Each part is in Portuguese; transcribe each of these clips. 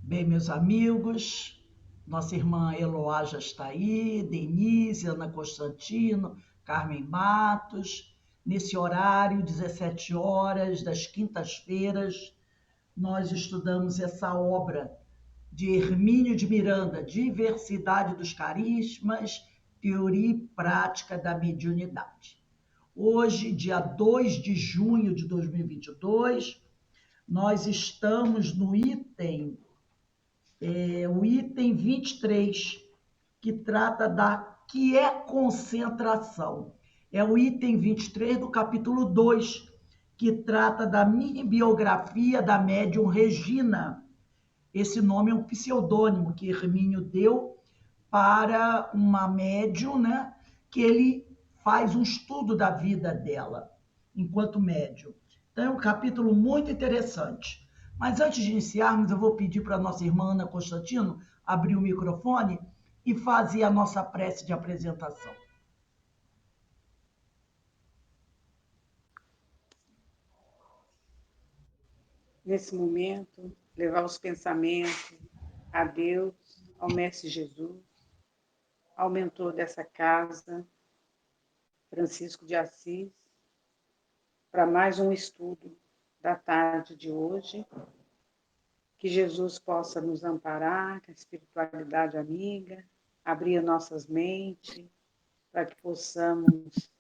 Bem, meus amigos, nossa irmã Eloá já está aí, Denise, Ana Constantino, Carmen Matos. Nesse horário, 17 horas, das quintas-feiras, nós estudamos essa obra de Hermínio de Miranda, Diversidade dos Carismas, Teoria e Prática da Mediunidade. Hoje, dia 2 de junho de 2022, nós estamos no o item 23, que trata da que é concentração. É o item 23 do capítulo 2, que trata da mini biografia da médium Regina. Esse nome é um pseudônimo que Hermínio deu para uma médium, né, que ele faz um estudo da vida dela enquanto médium. Então é um capítulo muito interessante. Mas antes de iniciarmos, eu vou pedir para a nossa irmã Ana Constantino abrir o microfone e fazer a nossa prece de apresentação. Nesse momento, levar os pensamentos a Deus, ao Mestre Jesus, ao mentor dessa casa, Francisco de Assis, para mais um estudo da tarde de hoje. Que Jesus possa nos amparar, que a espiritualidade amiga, abrir nossas mentes, para que possamos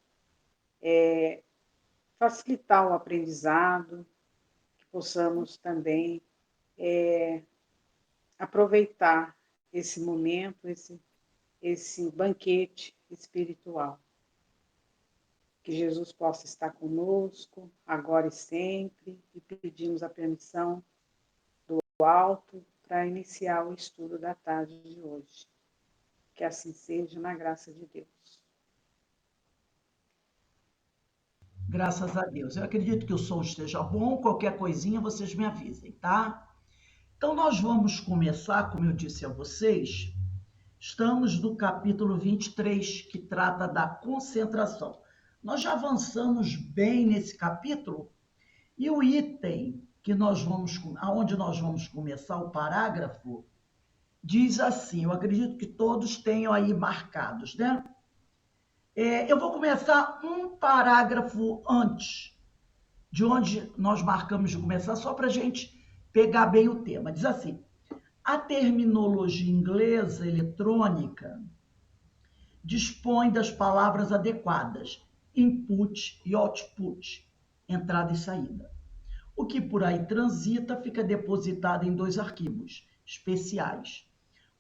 facilitar o aprendizado, que possamos também aproveitar esse momento, esse banquete espiritual. Que Jesus possa estar conosco, agora e sempre, e pedimos a permissão do alto para iniciar o estudo da tarde de hoje. Que assim seja, na graça de Deus. Graças a Deus. Eu acredito que o som esteja bom, qualquer coisinha vocês me avisem, tá? Então nós vamos começar, como eu disse a vocês, estamos no capítulo 23, que trata da concentração. Nós já avançamos bem nesse capítulo e o item aonde nós vamos começar o parágrafo, diz assim, eu acredito que todos tenham aí marcados, né? Eu vou começar um parágrafo antes de onde nós marcamos de começar, só para a gente pegar bem o tema. Diz assim: a terminologia inglesa eletrônica dispõe das palavras adequadas, input e output, entrada e saída. O que por aí transita fica depositado em dois arquivos especiais.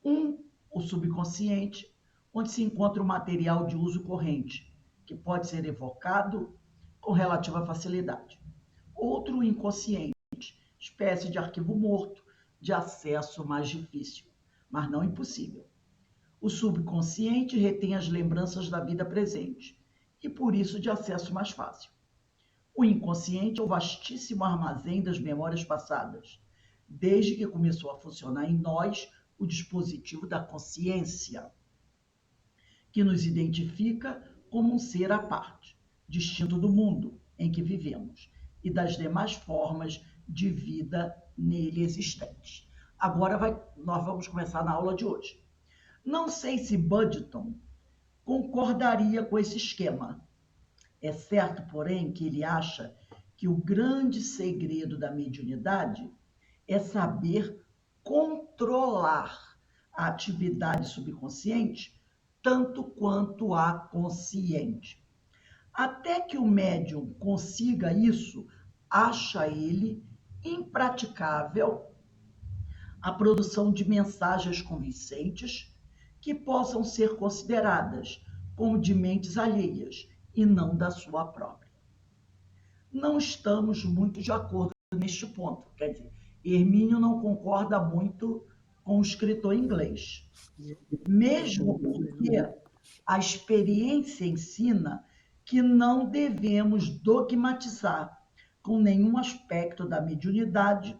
Um, o subconsciente, onde se encontra o material de uso corrente, que pode ser evocado com relativa facilidade. Outro, o inconsciente, espécie de arquivo morto, de acesso mais difícil, mas não impossível. O subconsciente retém as lembranças da vida presente e, por isso, de acesso mais fácil. O inconsciente é o vastíssimo armazém das memórias passadas, desde que começou a funcionar em nós o dispositivo da consciência, que nos identifica como um ser à parte, distinto do mundo em que vivemos e das demais formas de vida nele existentes. Agora nós vamos começar na aula de hoje. Não sei se Budgeton concordaria com esse esquema. É certo, porém, que ele acha que o grande segredo da mediunidade é saber controlar a atividade subconsciente tanto quanto a consciente. Até que o médium consiga isso, acha ele impraticável a produção de mensagens convincentes que possam ser consideradas como de mentes alheias e não da sua própria. Não estamos muito de acordo neste ponto. Quer dizer, Hermínio não concorda muito com o escritor inglês, mesmo porque a experiência ensina que não devemos dogmatizar com nenhum aspecto da mediunidade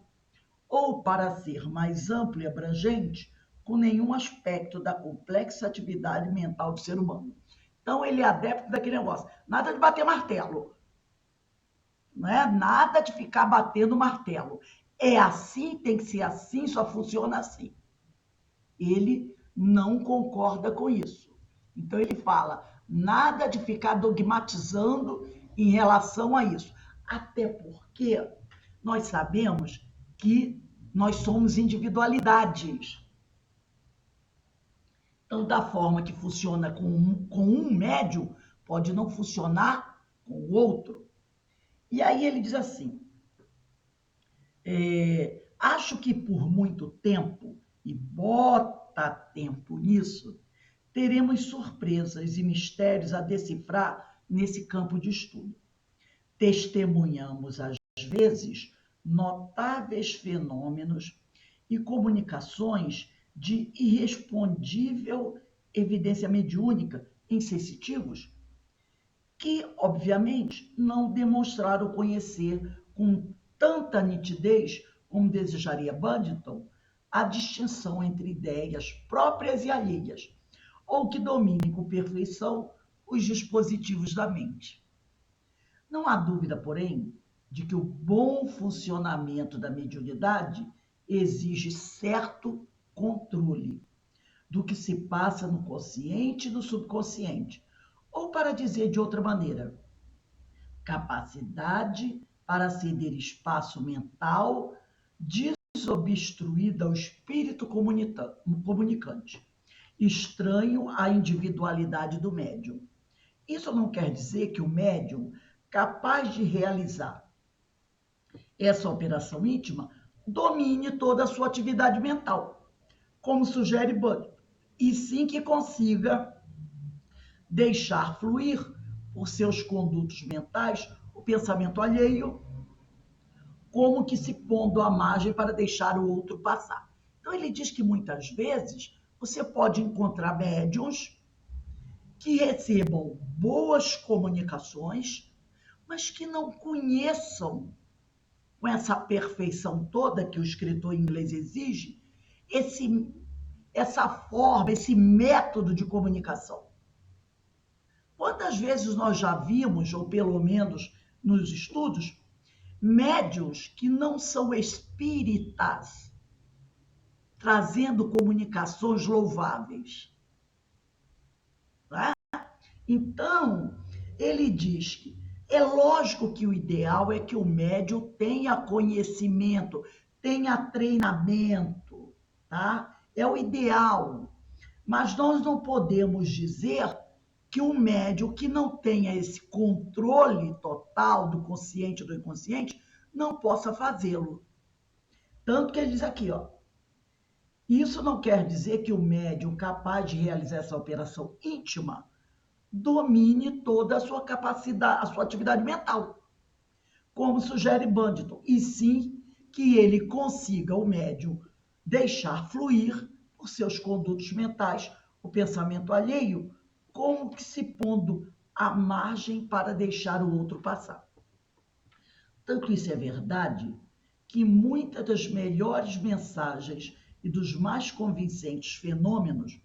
ou, para ser mais amplo e abrangente, com nenhum aspecto da complexa atividade mental do ser humano. Então, ele é adepto daquele negócio. Nada de bater martelo. Não é nada de ficar batendo martelo. é assim, tem que ser assim, só funciona assim. Ele não concorda com isso. Então ele fala, nada de ficar dogmatizando em relação a isso. Até porque nós sabemos que nós somos individualidades. Então, da forma que funciona com um médium, pode não funcionar com o outro. E aí ele diz assim, acho que por muito tempo, e bota tempo nisso, teremos surpresas e mistérios a decifrar nesse campo de estudo. Testemunhamos, às vezes, notáveis fenômenos e comunicações de irrespondível evidência mediúnica em sensitivos que, obviamente, não demonstraram conhecer com tanta nitidez como desejaria Buntington a distinção entre ideias próprias e alheias, ou que dominem com perfeição os dispositivos da mente. Não há dúvida, porém, de que o bom funcionamento da mediunidade exige certo controle do que se passa no consciente e no subconsciente, ou, para dizer de outra maneira, capacidade para ceder espaço mental desobstruída ao espírito comunicante, estranho à individualidade do médium. Isso não quer dizer que o médium, capaz de realizar essa operação íntima, domine toda a sua atividade mental, como sugere Buntington, e sim que consiga deixar fluir por seus condutos mentais o pensamento alheio, como que se pondo à margem para deixar o outro passar. Então ele diz que muitas vezes você pode encontrar médiuns que recebam boas comunicações, mas que não conheçam com essa perfeição toda que o escritor inglês exige, essa forma, esse método de comunicação. Quantas vezes nós já vimos, ou pelo menos nos estudos, médiuns que não são espíritas, trazendo comunicações louváveis. Tá? Então, ele diz que é lógico que o ideal é que o médium tenha conhecimento, tenha treinamento, tá? É o ideal. Mas nós não podemos dizer que um médium que não tenha esse controle total do consciente e do inconsciente não possa fazê-lo. Tanto que ele diz aqui, ó, isso não quer dizer que o médium capaz de realizar essa operação íntima domine toda a sua capacidade, a sua atividade mental, como sugere Buntington, e sim que ele consiga, o médium, deixar fluir por seus condutos mentais o pensamento alheio, como que se pondo à margem para deixar o outro passar. Tanto isso é verdade que muitas das melhores mensagens e dos mais convincentes fenômenos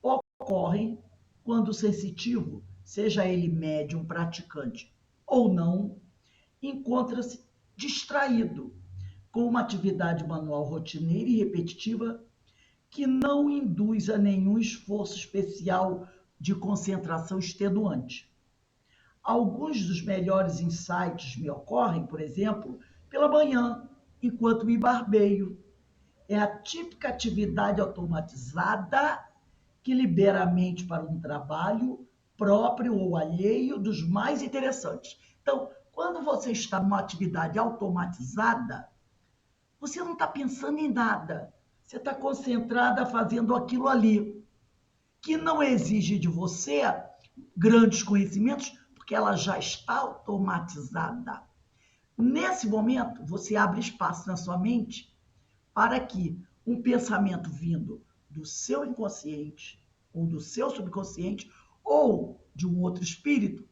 ocorrem quando o sensitivo, seja ele médium praticante ou não, encontra-se distraído com uma atividade manual rotineira e repetitiva que não induz a nenhum esforço especial de concentração extenuante. Alguns dos melhores insights me ocorrem, por exemplo, pela manhã, enquanto me barbeio. É a típica atividade automatizada que libera a mente para um trabalho próprio ou alheio dos mais interessantes. Então, quando você está numa atividade automatizada, você não está pensando em nada. Você está concentrada fazendo aquilo ali, que não exige de você grandes conhecimentos, porque ela já está automatizada. Nesse momento, você abre espaço na sua mente para que um pensamento vindo do seu inconsciente, ou do seu subconsciente, ou de um outro espírito,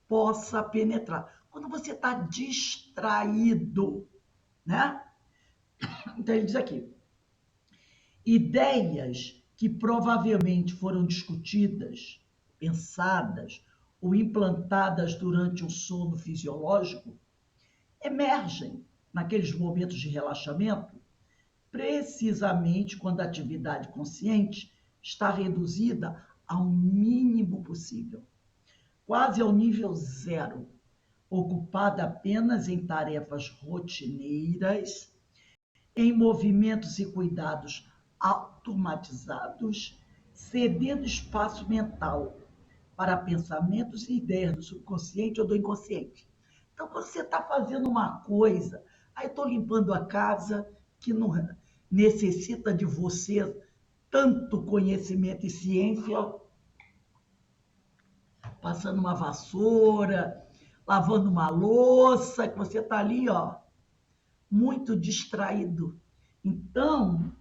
possa penetrar. Quando você está distraído, né? Então ele diz aqui, ideias que provavelmente foram discutidas, pensadas ou implantadas durante um sono fisiológico emergem naqueles momentos de relaxamento, precisamente quando a atividade consciente está reduzida ao mínimo possível, quase ao nível zero, ocupada apenas em tarefas rotineiras, em movimentos e cuidados automatizados, cedendo espaço mental para pensamentos e ideias do subconsciente ou do inconsciente. Então, quando você está fazendo uma coisa, aí estou limpando a casa, que não necessita de você tanto conhecimento e ciência, passando uma vassoura, lavando uma louça, que você está ali, ó, muito distraído. Então,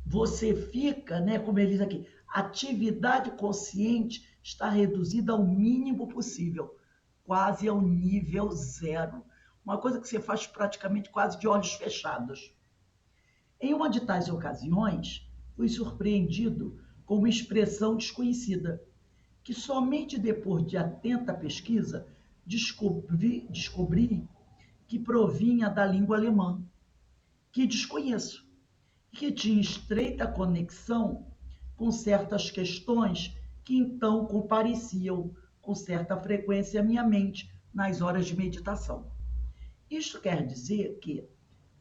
você fica, né, como ele diz aqui, atividade consciente está reduzida ao mínimo possível, quase ao nível zero. Uma coisa que você faz praticamente quase de olhos fechados. Em uma de tais ocasiões, fui surpreendido com uma expressão desconhecida, que somente depois de atenta pesquisa descobri que provinha da língua alemã, que desconheço, e que tinha estreita conexão com certas questões que então compareciam com certa frequência à minha mente nas horas de meditação. Isto quer dizer que,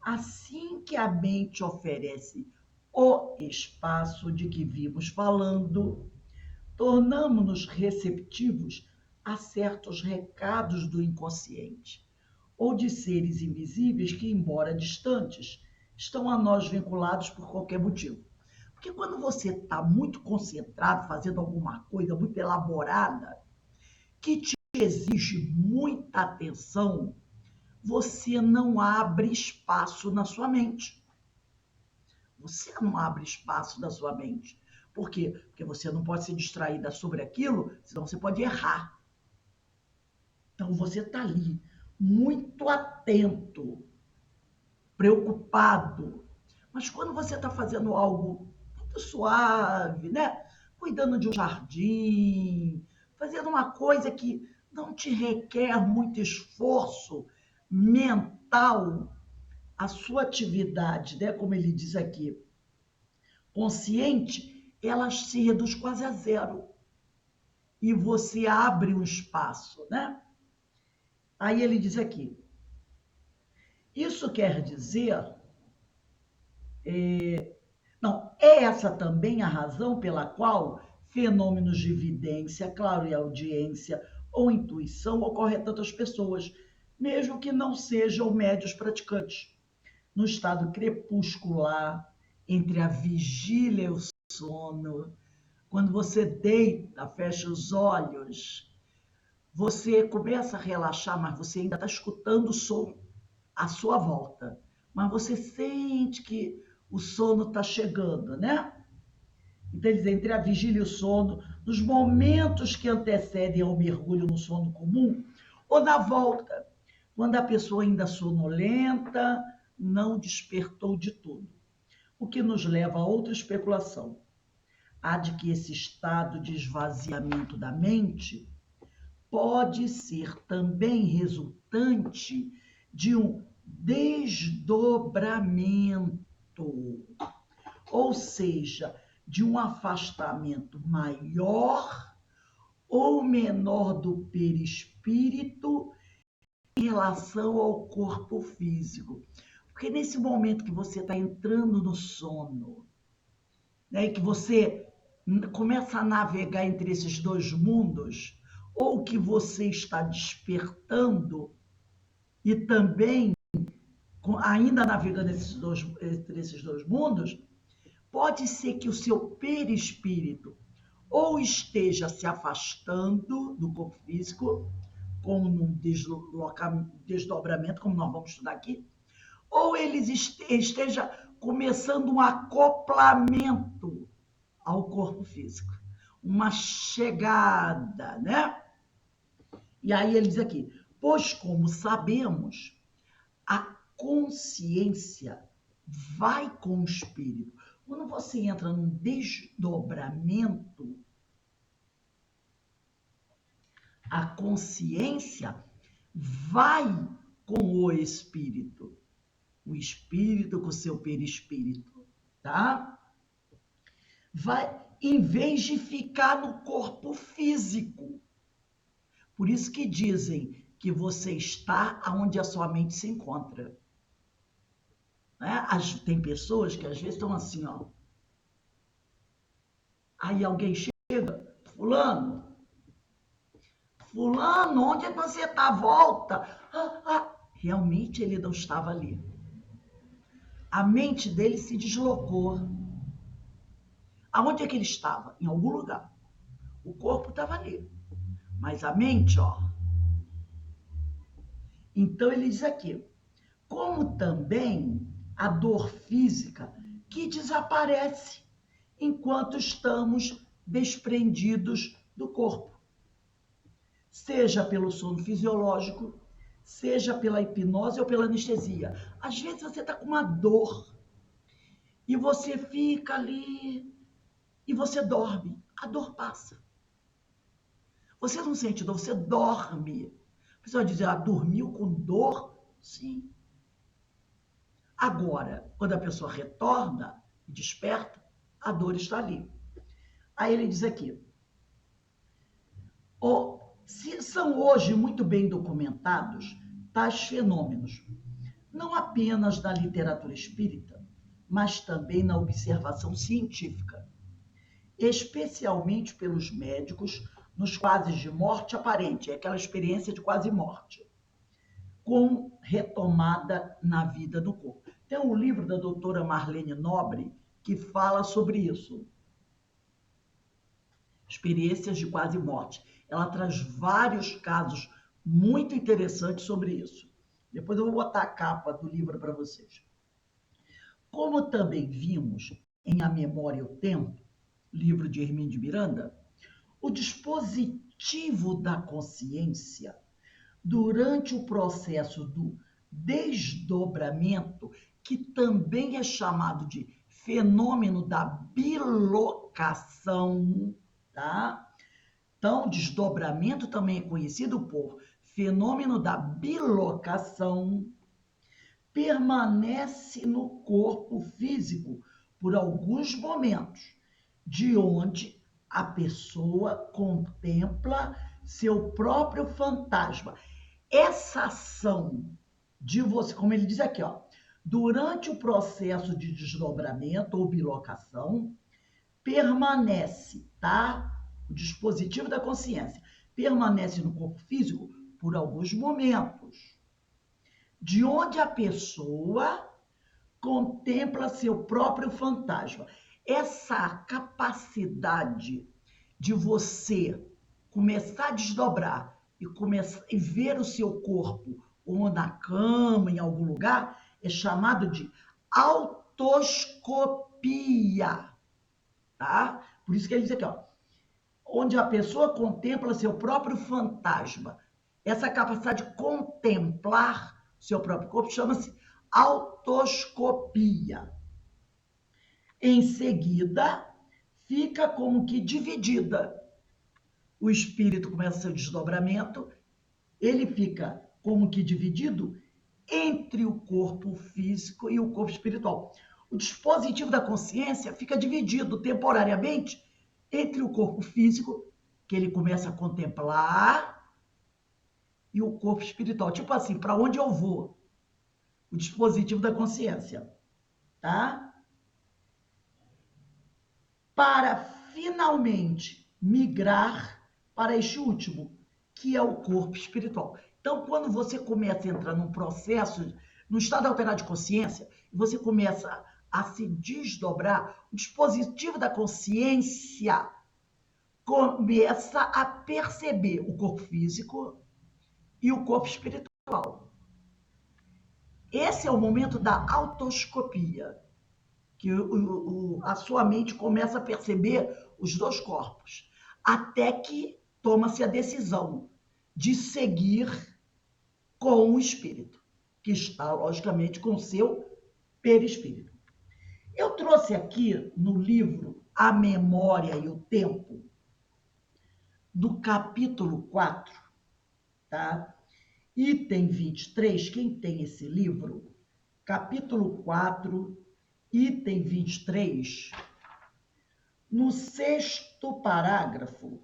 assim que a mente oferece o espaço de que vimos falando, tornamo-nos receptivos a certos recados do inconsciente ou de seres invisíveis que, embora distantes, estão a nós vinculados por qualquer motivo. Porque quando você está muito concentrado, fazendo alguma coisa muito elaborada, que te exige muita atenção, você não abre espaço na sua mente. Você não abre espaço na sua mente. Por quê? Porque você não pode ser distraída sobre aquilo, senão você pode errar. Então você está ali, muito atento, preocupado. Mas quando você está fazendo algo muito suave, né? Cuidando de um jardim, fazendo uma coisa que não te requer muito esforço mental, a sua atividade, né? Como ele diz aqui, consciente, ela se reduz quase a zero. E você abre um espaço, né? Aí ele diz aqui, isso quer dizer, não, é essa também a razão pela qual fenômenos de evidência, claro, e audiência ou intuição ocorrem a tantas pessoas, mesmo que não sejam médios praticantes. No estado crepuscular, entre a vigília e o sono, quando você deita, fecha os olhos, você começa a relaxar, mas você ainda está escutando o som à sua volta. Mas você sente que o sono está chegando, né? Então, eles entre a vigília e o sono, nos momentos que antecedem ao mergulho no sono comum, ou na volta, quando a pessoa ainda sonolenta, não despertou de tudo. O que nos leva a outra especulação. A de que esse estado de esvaziamento da mente pode ser também resultante de um desdobramento, ou seja, de um afastamento maior ou menor do perispírito em relação ao corpo físico. Porque nesse momento que você está entrando no sono, né, e que você começa a navegar entre esses dois mundos, ou que você está despertando e também ainda navegando entre esses dois mundos, pode ser que o seu perispírito ou esteja se afastando do corpo físico, como num desdobramento, como nós vamos estudar aqui, ou ele esteja começando um acoplamento ao corpo físico, uma chegada, né? E aí ele diz aqui, pois como sabemos, a consciência vai com o espírito. Quando você entra num desdobramento, a consciência vai com o espírito. O espírito com o seu perispírito, tá? Vai, em vez de ficar no corpo físico. Por isso que dizem que você está onde a sua mente se encontra. Né? Tem pessoas que às vezes estão assim, ó. Aí alguém chega, fulano, onde é que você está? Volta. Realmente ele não estava ali. A mente dele se deslocou. Aonde é que ele estava? Em algum lugar. O corpo estava ali. Mas a mente, ó. Então ele diz aqui, como também a dor física que desaparece enquanto estamos desprendidos do corpo. Seja pelo sono fisiológico, seja pela hipnose ou pela anestesia. Às vezes você está com uma dor e você fica ali e você dorme. A dor passa. Você não sente dor, você dorme. A pessoa diz, dormiu com dor? Sim. Agora, quando a pessoa retorna e desperta, a dor está ali. Aí ele diz aqui, são hoje muito bem documentados tais fenômenos, não apenas na literatura espírita, mas também na observação científica, especialmente pelos médicos nos quadros de morte aparente, aquela experiência de quase morte, com retomada na vida do corpo. Tem um livro da doutora Marlene Nobre que fala sobre isso. Experiências de quase morte. Ela traz vários casos muito interessantes sobre isso. Depois eu vou botar a capa do livro para vocês. Como também vimos em A Memória e o Tempo, livro de Hermínio de Miranda, o dispositivo da consciência, durante o processo do desdobramento, que também é chamado de fenômeno da bilocação, tá? Então, desdobramento também é conhecido por fenômeno da bilocação, permanece no corpo físico por alguns momentos, de onde a pessoa contempla seu próprio fantasma. Essa ação de você, como ele diz aqui, ó, durante o processo de desdobramento ou bilocação, permanece, tá? O dispositivo da consciência permanece no corpo físico por alguns momentos, de onde a pessoa contempla seu próprio fantasma. Essa capacidade de você começar a desdobrar e ver o seu corpo ou na cama, em algum lugar, é chamado de autoscopia, tá? Por isso que ele diz aqui, ó, onde a pessoa contempla seu próprio fantasma. Essa capacidade de contemplar seu próprio corpo chama-se autoscopia. Em seguida, fica como que dividida. O espírito começa seu desdobramento, ele fica como que dividido entre o corpo físico e o corpo espiritual. O dispositivo da consciência fica dividido temporariamente entre o corpo físico, que ele começa a contemplar, e o corpo espiritual. Tipo assim, para onde eu vou? O dispositivo da consciência, tá? Para finalmente migrar para este último, que é o corpo espiritual. Então, quando você começa a entrar num processo, num estado alterado de consciência, e você começa a se desdobrar, o dispositivo da consciência começa a perceber o corpo físico e o corpo espiritual. Esse é o momento da autoscopia, que a sua mente começa a perceber os dois corpos, até que toma-se a decisão de seguir com o espírito, que está, logicamente, com o seu perispírito. Eu trouxe aqui no livro A Memória e o Tempo, do capítulo 4, tá? item 23, quem tem esse livro, capítulo 4, item 23, no 6º parágrafo,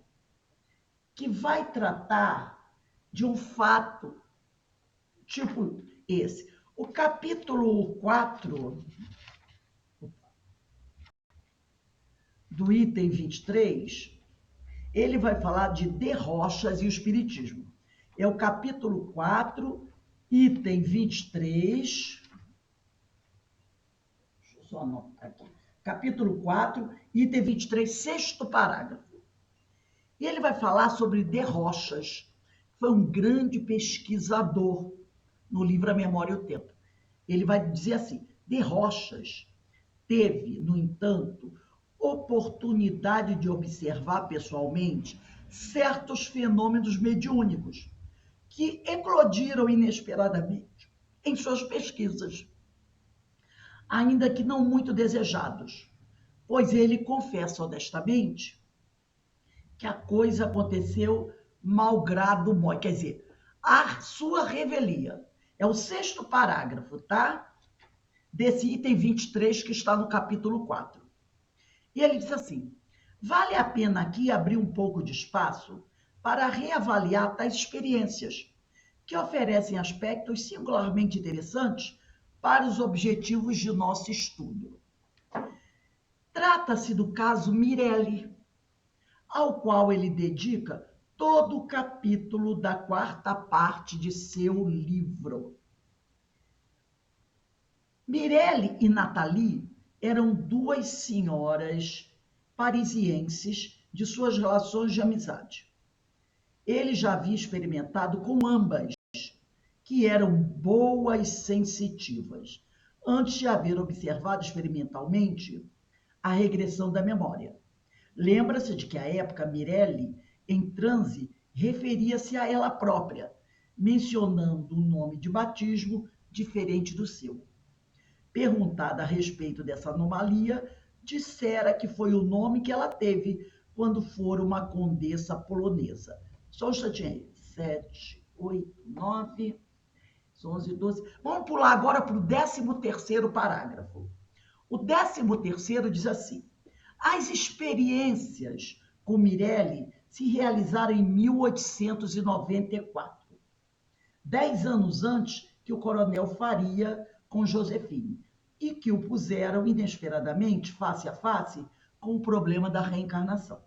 que vai tratar de um fato tipo esse. O capítulo 4 do item 23, ele vai falar de Rochas e o Espiritismo. É o capítulo 4, item 23. Deixa eu só anotar aqui. Capítulo 4, item 23, 6º parágrafo. E ele vai falar sobre Rochas. Foi um grande pesquisador no livro A Memória e o Tempo. Ele vai dizer assim: Rochas teve, no entanto, oportunidade de observar pessoalmente certos fenômenos mediúnicos que eclodiram inesperadamente em suas pesquisas, ainda que não muito desejados, pois ele confessa honestamente que a coisa aconteceu malgrado mó, quer dizer, a sua revelia. É o 6º parágrafo, tá? Desse item 23 que está no capítulo 4. E ele diz assim: vale a pena aqui abrir um pouco de espaço para reavaliar tais experiências, que oferecem aspectos singularmente interessantes para os objetivos de nosso estudo. Trata-se do caso Mirelli, ao qual ele dedica todo o capítulo da 4ª parte de seu livro. Mirelli e Nathalie eram duas senhoras parisienses de suas relações de amizade. Ele já havia experimentado com ambas, que eram boas sensitivas, antes de haver observado experimentalmente a regressão da memória. Lembra-se de que, à época, Mirelli, em transe, referia-se a ela própria, mencionando um nome de batismo diferente do seu. Perguntada a respeito dessa anomalia, dissera que foi o nome que ela teve quando fora uma condessa polonesa. Só um instantinho aí. 7, 8, 9, 11, 12. Vamos pular agora para o 13º parágrafo. O 13º diz assim: as experiências com Mirelli se realizaram em 1894, 10 anos antes que o coronel Faria com Josefine, e que o puseram inesperadamente face a face com o problema da reencarnação.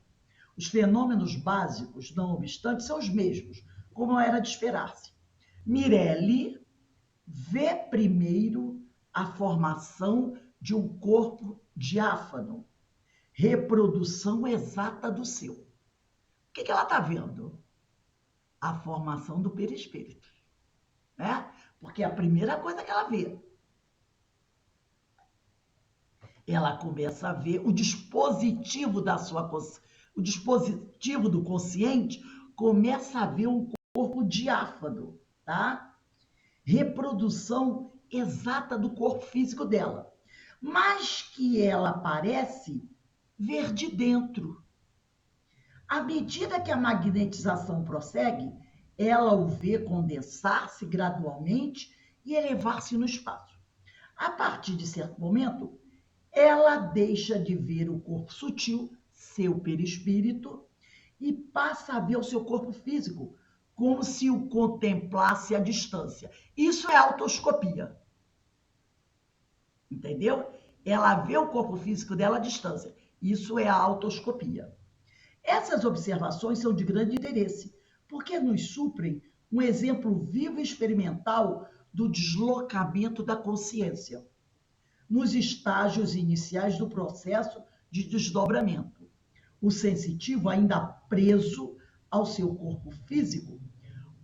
Os fenômenos básicos, não obstante, são os mesmos, como era de esperar-se. Mirelli vê primeiro a formação de um corpo diáfano, reprodução exata do seu. O que ela está vendo? A formação do perispírito, né? Porque é a primeira coisa que ela vê. Ela começa a ver o dispositivo da sua o dispositivo do consciente começa a ver um corpo diáfano, tá? Reprodução exata do corpo físico dela, mas que ela parece ver de dentro. À medida que a magnetização prossegue, ela o vê condensar-se gradualmente e elevar-se no espaço. A partir de certo momento, ela deixa de ver o corpo sutil, seu perispírito, e passa a ver o seu corpo físico, como se o contemplasse à distância. Isso é autoscopia. Entendeu? Ela vê o corpo físico dela à distância. Isso é a autoscopia. Essas observações são de grande interesse, porque nos suprem um exemplo vivo e experimental do deslocamento da consciência, nos estágios iniciais do processo de desdobramento. O sensitivo, ainda preso ao seu corpo físico,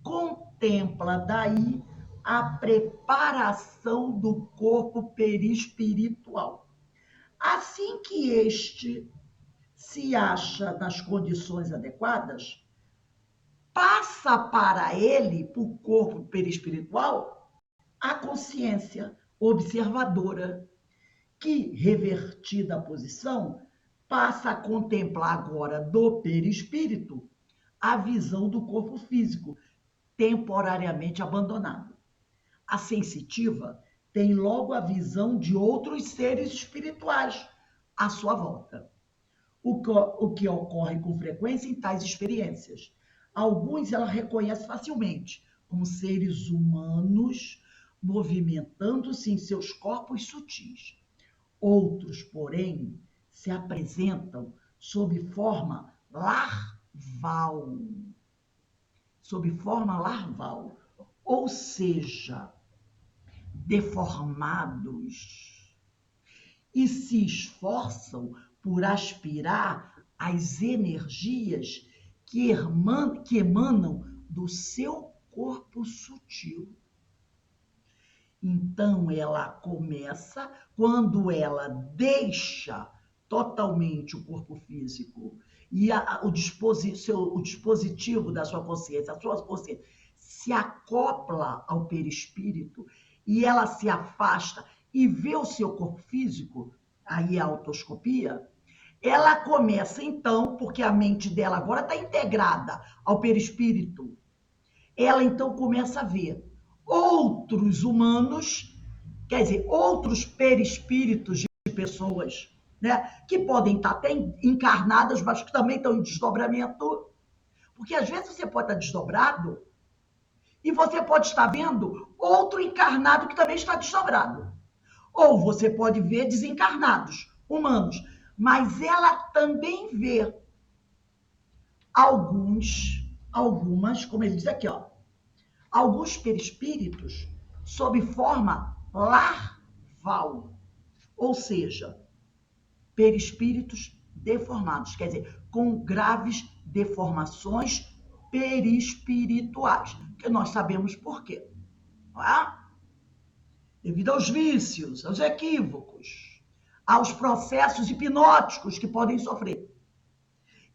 contempla daí a preparação do corpo perispiritual. Assim que este se acha nas condições adequadas, passa para ele, para o corpo perispiritual, a consciência observadora, que, revertida a posição, passa a contemplar agora do perispírito a visão do corpo físico, temporariamente abandonado. A sensitiva tem logo a visão de outros seres espirituais à sua volta. O que ocorre com frequência em tais experiências. Alguns ela reconhece facilmente como seres humanos movimentando-se em seus corpos sutis. Outros, porém, se apresentam sob forma larval. Sob forma larval, ou seja, deformados, e se esforçam por aspirar as energias que emanam do seu corpo sutil. Então, ela começa, quando ela deixa totalmente o corpo físico e o dispositivo da sua consciência, a sua consciência, se acopla ao perispírito e ela se afasta e vê o seu corpo físico, aí é a autoscopia, ela começa então, porque a mente dela agora está integrada ao perispírito, ela então começa a ver outros humanos, quer dizer, outros perispíritos de pessoas, né, que podem estar até encarnadas, mas que também estão em desdobramento, porque às vezes você pode estar desdobrado e você pode estar vendo outro encarnado que também está desdobrado. Ou você pode ver desencarnados, humanos, mas ela também vê algumas, como ele diz aqui, ó, alguns perispíritos sob forma larval, ou seja, perispíritos deformados, quer dizer, com graves deformações perispirituais, que nós sabemos por quê, não é? Devido aos vícios, aos equívocos, aos processos hipnóticos que podem sofrer.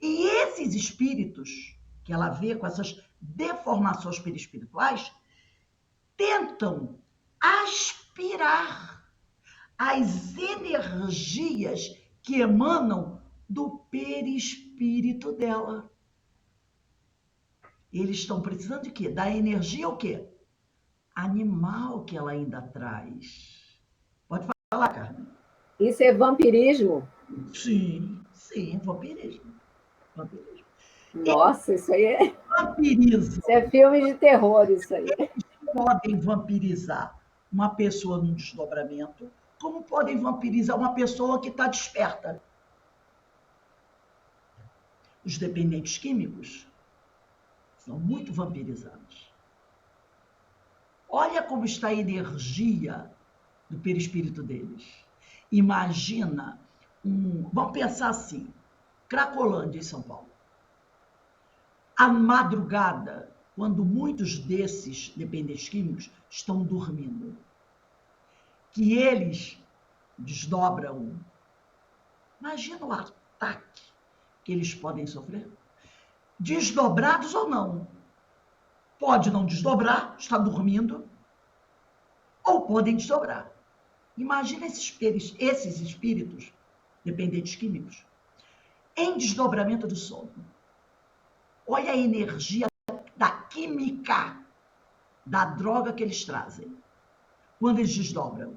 E esses espíritos que ela vê com essas deformações perispirituais tentam aspirar as energias que emanam do perispírito dela. Eles estão precisando de quê? Da energia o quê? Animal que ela ainda traz. Pode falar, Carmen. Isso é vampirismo? Sim, vampirismo. Nossa, isso aí é... Vampiriza. Isso é filme de terror, isso aí. Podem vampirizar uma pessoa num desdobramento, como podem vampirizar uma pessoa que está desperta. Os dependentes químicos são muito vampirizados. Olha como está a energia do perispírito deles. Imagina vamos pensar assim, Cracolândia em São Paulo. À madrugada, quando muitos desses dependentes químicos estão dormindo, que eles desdobram. Imagina o ataque que eles podem sofrer. Desdobrados ou não. Pode não desdobrar, está dormindo, ou podem desdobrar. Imagina esses espíritos, dependentes químicos, em desdobramento do sono. Olha a energia da química da droga que eles trazem quando eles desdobram. O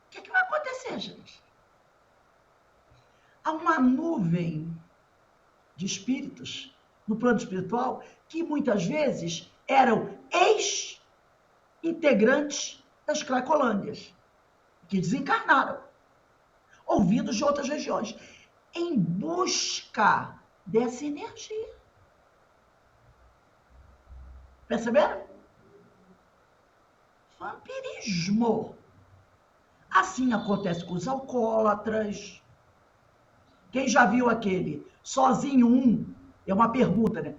que vai acontecer, gente? Há uma nuvem de espíritos no plano espiritual que muitas vezes eram ex-integrantes das Cracolândias, que desencarnaram, ou vindos de outras regiões, em busca dessa energia. Perceberam? Vampirismo. Assim acontece com os alcoólatras. Quem já viu aquele Sozinho 1? É uma pergunta, né?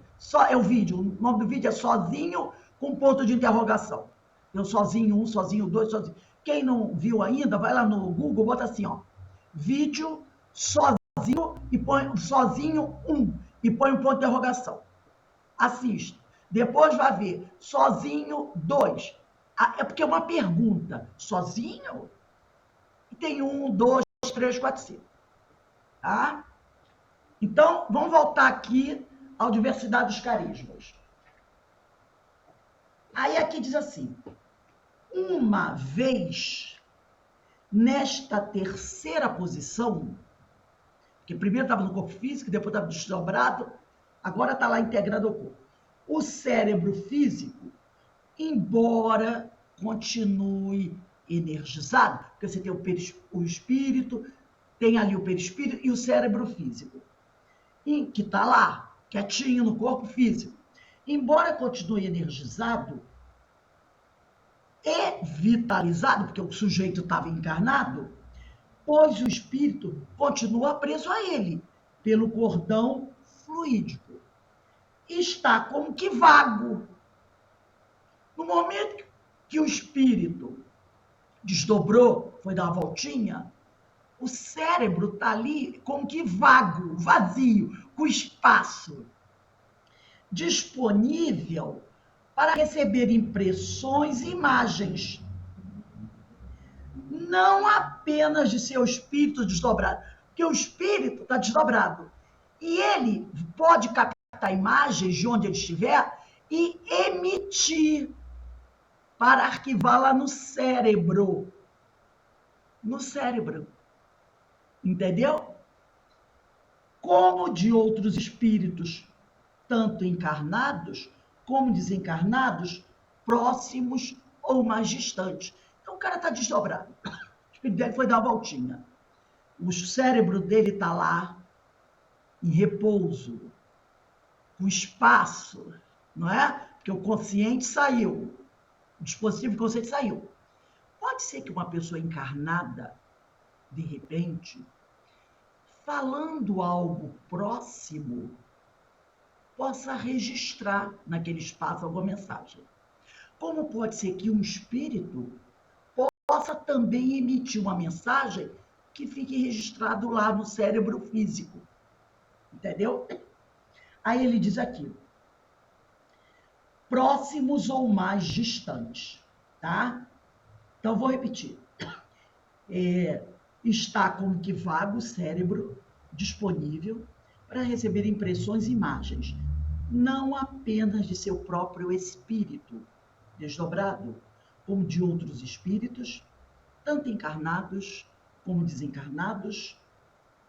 É o vídeo. O nome do vídeo é Sozinho com ponto de interrogação. Eu Sozinho 1, Sozinho 2, Sozinho. Quem não viu ainda, vai lá no Google, bota assim, ó. Vídeo Sozinho e põe Sozinho 1 e põe um ponto de interrogação. Assista. Depois vai ver Sozinho 2. É porque é uma pergunta. Sozinho? E tem 1, 2, 3, 4, 5. Tá? Então, vamos voltar aqui à diversidade dos carismas. Aí aqui diz assim: uma vez nesta terceira posição, que primeiro estava no corpo físico, depois estava desdobrado, agora está lá integrado ao corpo. O cérebro físico, embora continue energizado, porque você tem o espírito, tem ali o perispírito e o cérebro físico, que está lá, quietinho no corpo físico. Embora continue energizado e vitalizado, porque o sujeito estava encarnado, pois o espírito continua preso a ele pelo cordão fluídico. Está como que vago. No momento que o espírito desdobrou, foi dar uma voltinha, o cérebro está ali como que vago, vazio, com espaço disponível para receber impressões e imagens, não apenas de seu espírito desdobrado, porque o espírito está desdobrado e ele pode captar imagens de onde ele estiver e emitir para arquivá-la no cérebro. No cérebro. Entendeu? Como de outros espíritos, tanto encarnados como desencarnados, próximos ou mais distantes. Então o cara está desdobrado. O espírito dele foi dar uma voltinha. O cérebro dele está lá, em repouso, com espaço, não é? Porque o consciente saiu, o dispositivo consciente saiu. Pode ser que uma pessoa encarnada, de repente, falando algo próximo, possa registrar naquele espaço alguma mensagem. Como pode ser que um espírito possa também emitir uma mensagem que fique registrado lá no cérebro físico. Entendeu? Aí ele diz aqui: próximos ou mais distantes, tá? Então, vou repetir. Está como que vago o cérebro disponível para receber impressões e imagens, não apenas de seu próprio espírito desdobrado, como de outros espíritos, tanto encarnados como desencarnados,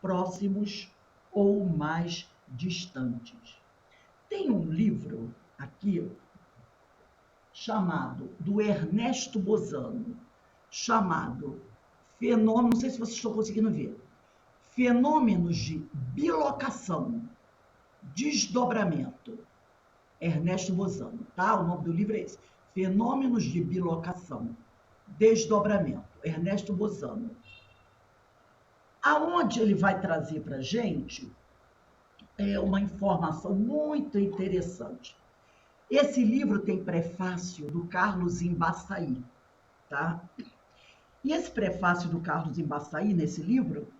próximos ou mais distantes. Tem um livro aqui chamado, do Ernesto Bozano, chamado Fenômeno, não sei se vocês estão conseguindo ver, Fenômenos de Bilocação, Desdobramento. Ernesto Bozano, tá? O nome do livro é esse. Fenômenos de Bilocação, Desdobramento. Ernesto Bozano. Aonde ele vai trazer para a gente uma informação muito interessante. Esse livro tem prefácio do Carlos Embaçaí, tá? E esse prefácio do Carlos Embaçaí, nesse livro,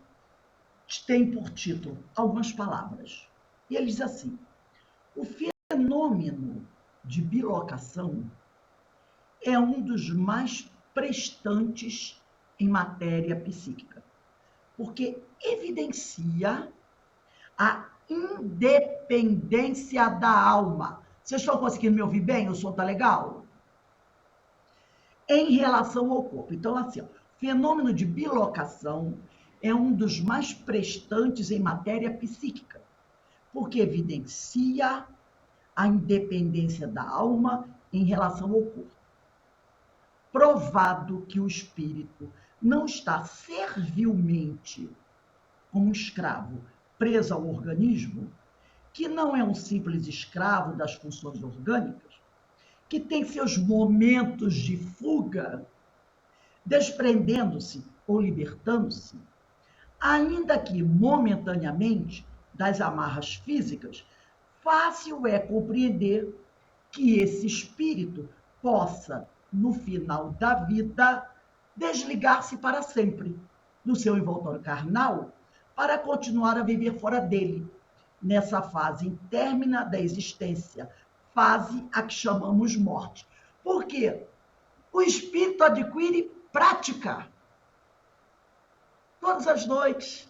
tem por título algumas palavras. E ele diz assim: o fenômeno de bilocação é um dos mais prestantes em matéria psíquica, porque evidencia a independência da alma. Vocês estão conseguindo me ouvir bem? O som está legal? Em relação ao corpo. Então, assim, fenômeno de bilocação é um dos mais prestantes em matéria psíquica, porque evidencia a independência da alma em relação ao corpo. Provado que o espírito não está servilmente, como um escravo, preso ao organismo, que não é um simples escravo das funções orgânicas, que tem seus momentos de fuga, desprendendo-se ou libertando-se, ainda que momentaneamente das amarras físicas, fácil é compreender que esse espírito possa, no final da vida, desligar-se para sempre do seu envoltório carnal para continuar a viver fora dele, nessa fase intérmina da existência, fase a que chamamos morte. Por quê? O espírito adquire prática. Todas as noites,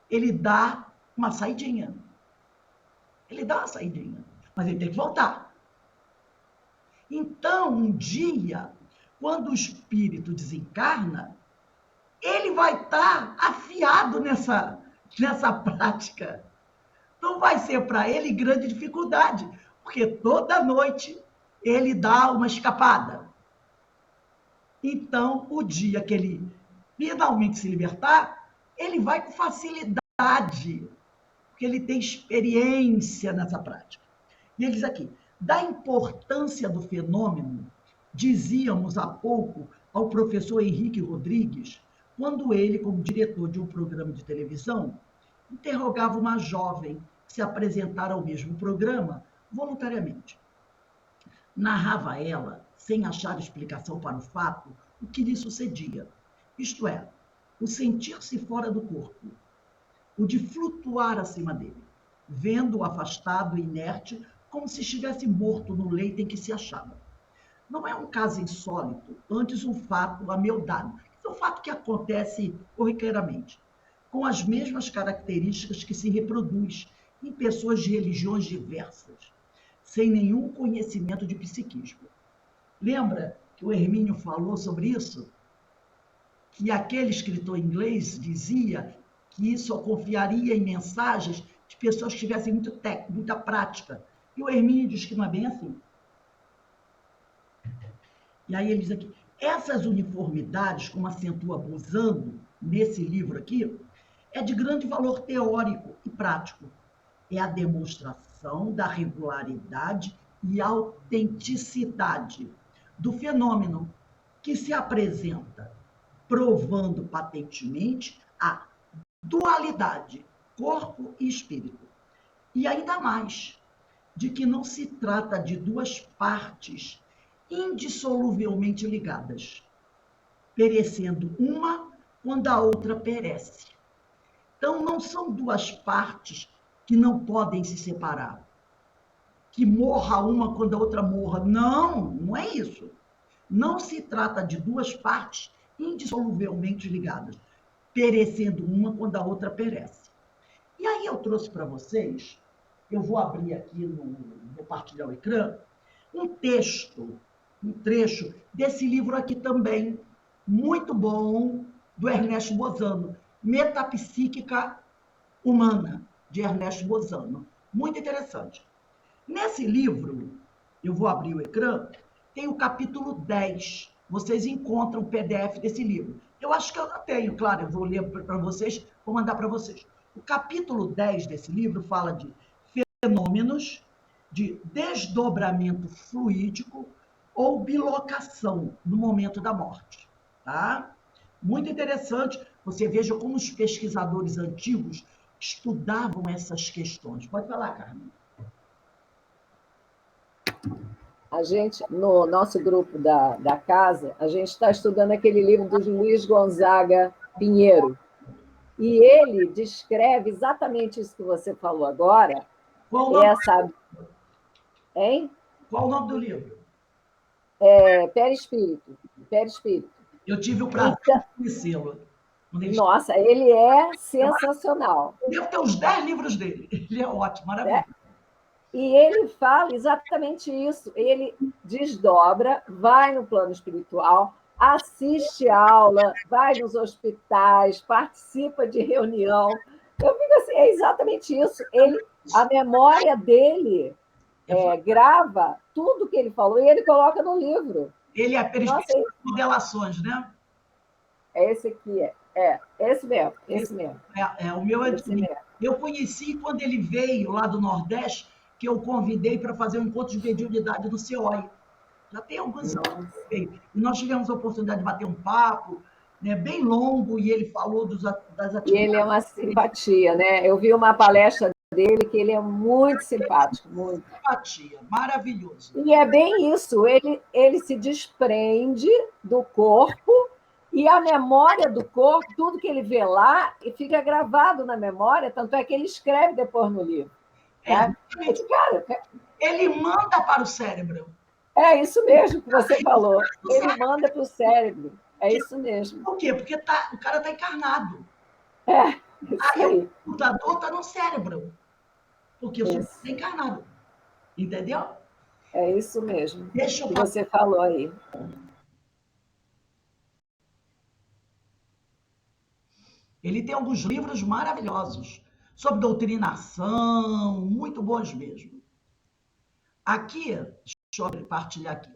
ele dá uma saidinha. Ele dá uma saidinha, mas ele tem que voltar. Então, um dia, quando o espírito desencarna, ele vai estar afiado nessa prática. Não vai ser para ele grande dificuldade, porque toda noite ele dá uma escapada. Então, o dia que ele finalmente se libertar, ele vai com facilidade, porque ele tem experiência nessa prática. E ele diz aqui, da importância do fenômeno, dizíamos há pouco ao professor Henrique Rodrigues, quando ele, como diretor de um programa de televisão, interrogava uma jovem que se apresentara ao mesmo programa voluntariamente. Narrava ela, sem achar explicação para o fato, o que lhe sucedia. Isto é, o sentir-se fora do corpo, o de flutuar acima dele, vendo-o afastado e inerte, como se estivesse morto no leito em que se achava. Não é um caso insólito, antes um fato ameldado. É um fato que acontece corriqueiramente, com as mesmas características que se reproduz em pessoas de religiões diversas, sem nenhum conhecimento de psiquismo. Lembra que o Hermínio falou sobre isso? Que aquele escritor inglês dizia que isso confiaria em mensagens de pessoas que tivessem muita prática. E o Hermínio diz que não é bem assim. E aí ele diz aqui, essas uniformidades, como acentua Bosano nesse livro aqui, é de grande valor teórico e prático. É a demonstração da regularidade e autenticidade do fenômeno que se apresenta, provando patentemente a dualidade, corpo e espírito. E ainda mais, de que não se trata de duas partes indissoluvelmente ligadas, perecendo uma quando a outra perece. Então, não são duas partes que não podem se separar, que morra uma quando a outra morra. Não, não é isso. Não se trata de duas partes indissoluvelmente ligadas, perecendo uma quando a outra perece. E aí eu trouxe para vocês, eu vou abrir aqui, vou partilhar o ecrã, um trecho desse livro aqui também, muito bom, do Ernesto Bosano, Metapsíquica Humana, de Ernesto Bosano. Muito interessante. Nesse livro, eu vou abrir o ecrã, tem o capítulo 10. Vocês encontram o PDF desse livro. Eu acho que eu tenho, claro, eu vou ler para vocês, vou mandar para vocês. O capítulo 10 desse livro fala de fenômenos de desdobramento fluídico ou bilocação no momento da morte. Tá? Muito interessante. Você veja como os pesquisadores antigos estudavam essas questões. Pode falar, Carmen. A gente, no nosso grupo da casa, a gente está estudando aquele livro do Luiz Gonzaga Pinheiro. E ele descreve exatamente isso que você falou agora. Qual o nome? Hein? Qual o nome do livro? Perispírito. Perispírito. Eu tive o prazer de conhecê-lo. Nossa, ele é sensacional. Devo ter uns 10 livros dele. Ele é ótimo, maravilhoso. E ele fala exatamente isso. Ele desdobra, vai no plano espiritual, assiste aula, vai nos hospitais, participa de reunião. Eu fico assim, é exatamente isso. A memória dele grava tudo que ele falou e ele coloca no livro. Ele é perispírito de modelações, né? É esse aqui, esse mesmo, esse mesmo. O meu é de mim. Eu conheci quando ele veio lá do Nordeste, que eu convidei para fazer um encontro de mediunidade no CEOI. Já tem alguns anos que veio. E nós tivemos a oportunidade de bater um papo, né, bem longo, e ele falou das atividades. E ele é uma simpatia, né? Eu vi uma palestra dele que ele é muito simpático, muito. Simpatia, maravilhoso. E é bem isso, ele se desprende do corpo e a memória do corpo, tudo que ele vê lá, e fica gravado na memória, tanto é que ele escreve depois no livro. Cara, ele manda para o cérebro. É isso mesmo que você falou. Ele manda para o cérebro. É isso mesmo. Por quê? Porque o cara está encarnado. Isso aí. O computador está no cérebro. Porque o cérebro está encarnado. Entendeu? É isso mesmo Deixa eu que falar. você falou aí. Ele tem alguns livros maravilhosos sobre doutrinação, muito bons mesmo. Aqui, deixa eu compartilhar aqui.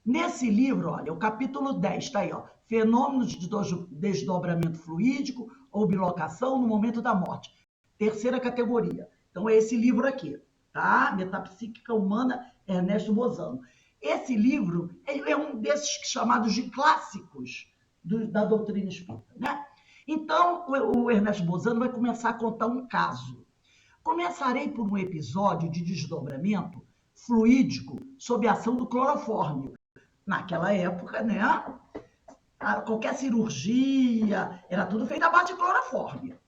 Nesse livro, olha, o capítulo 10 está aí, ó, fenômenos de desdobramento fluídico ou bilocação no momento da morte. Terceira categoria. Então, é esse livro aqui, tá? Metapsíquica Humana, Ernesto Bozano. Esse livro é um desses chamados de clássicos da doutrina espírita, né? Então, o Ernesto Bozano vai começar a contar um caso. Começarei por um episódio de desdobramento fluídico sob a ação do clorofórmio. Naquela época, né? Qualquer cirurgia era tudo feito à base de clorofórmio.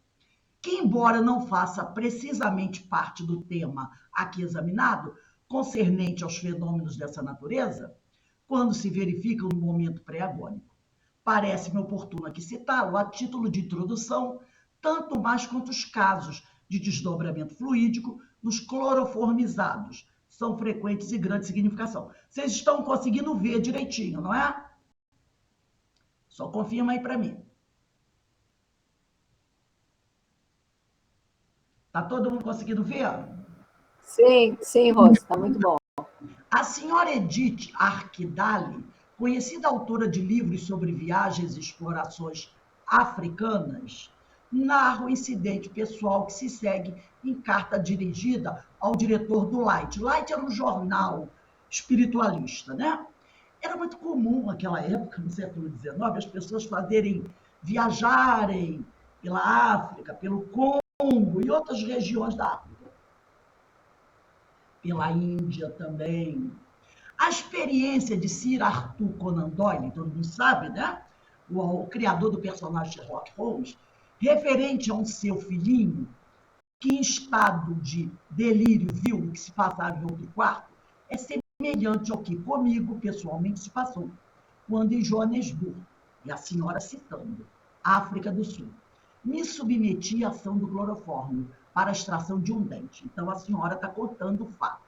Que, embora não faça precisamente parte do tema aqui examinado, concernente aos fenômenos dessa natureza, quando se verificam no momento pré-agônico, parece-me oportuno aqui citá-lo a título de introdução, tanto mais quanto os casos de desdobramento fluídico nos cloroformizados são frequentes e grande significação. Vocês estão conseguindo ver direitinho, não é? Só confirma aí para mim. Tá todo mundo conseguindo ver? Sim, sim, Rose, está muito bom. A senhora Edith Arkdale, conhecida autora de livros sobre viagens e explorações africanas, narra o incidente pessoal que se segue em carta dirigida ao diretor do Light. Light era um jornal espiritualista, né? Era muito comum naquela época, no século XIX, as pessoas viajarem pela África, pelo Congo e outras regiões da África. Pela Índia também. A experiência de Sir Arthur Conan Doyle, todo mundo sabe, né? O criador do personagem Sherlock Holmes, referente a um seu filhinho que, em estado de delírio, viu o que se passava em outro quarto, é semelhante ao que comigo, pessoalmente, se passou, quando em Joanesburgo, e a senhora citando, África do Sul, me submeti à ação do clorofórmio para a extração de um dente. Então, a senhora está contando o fato.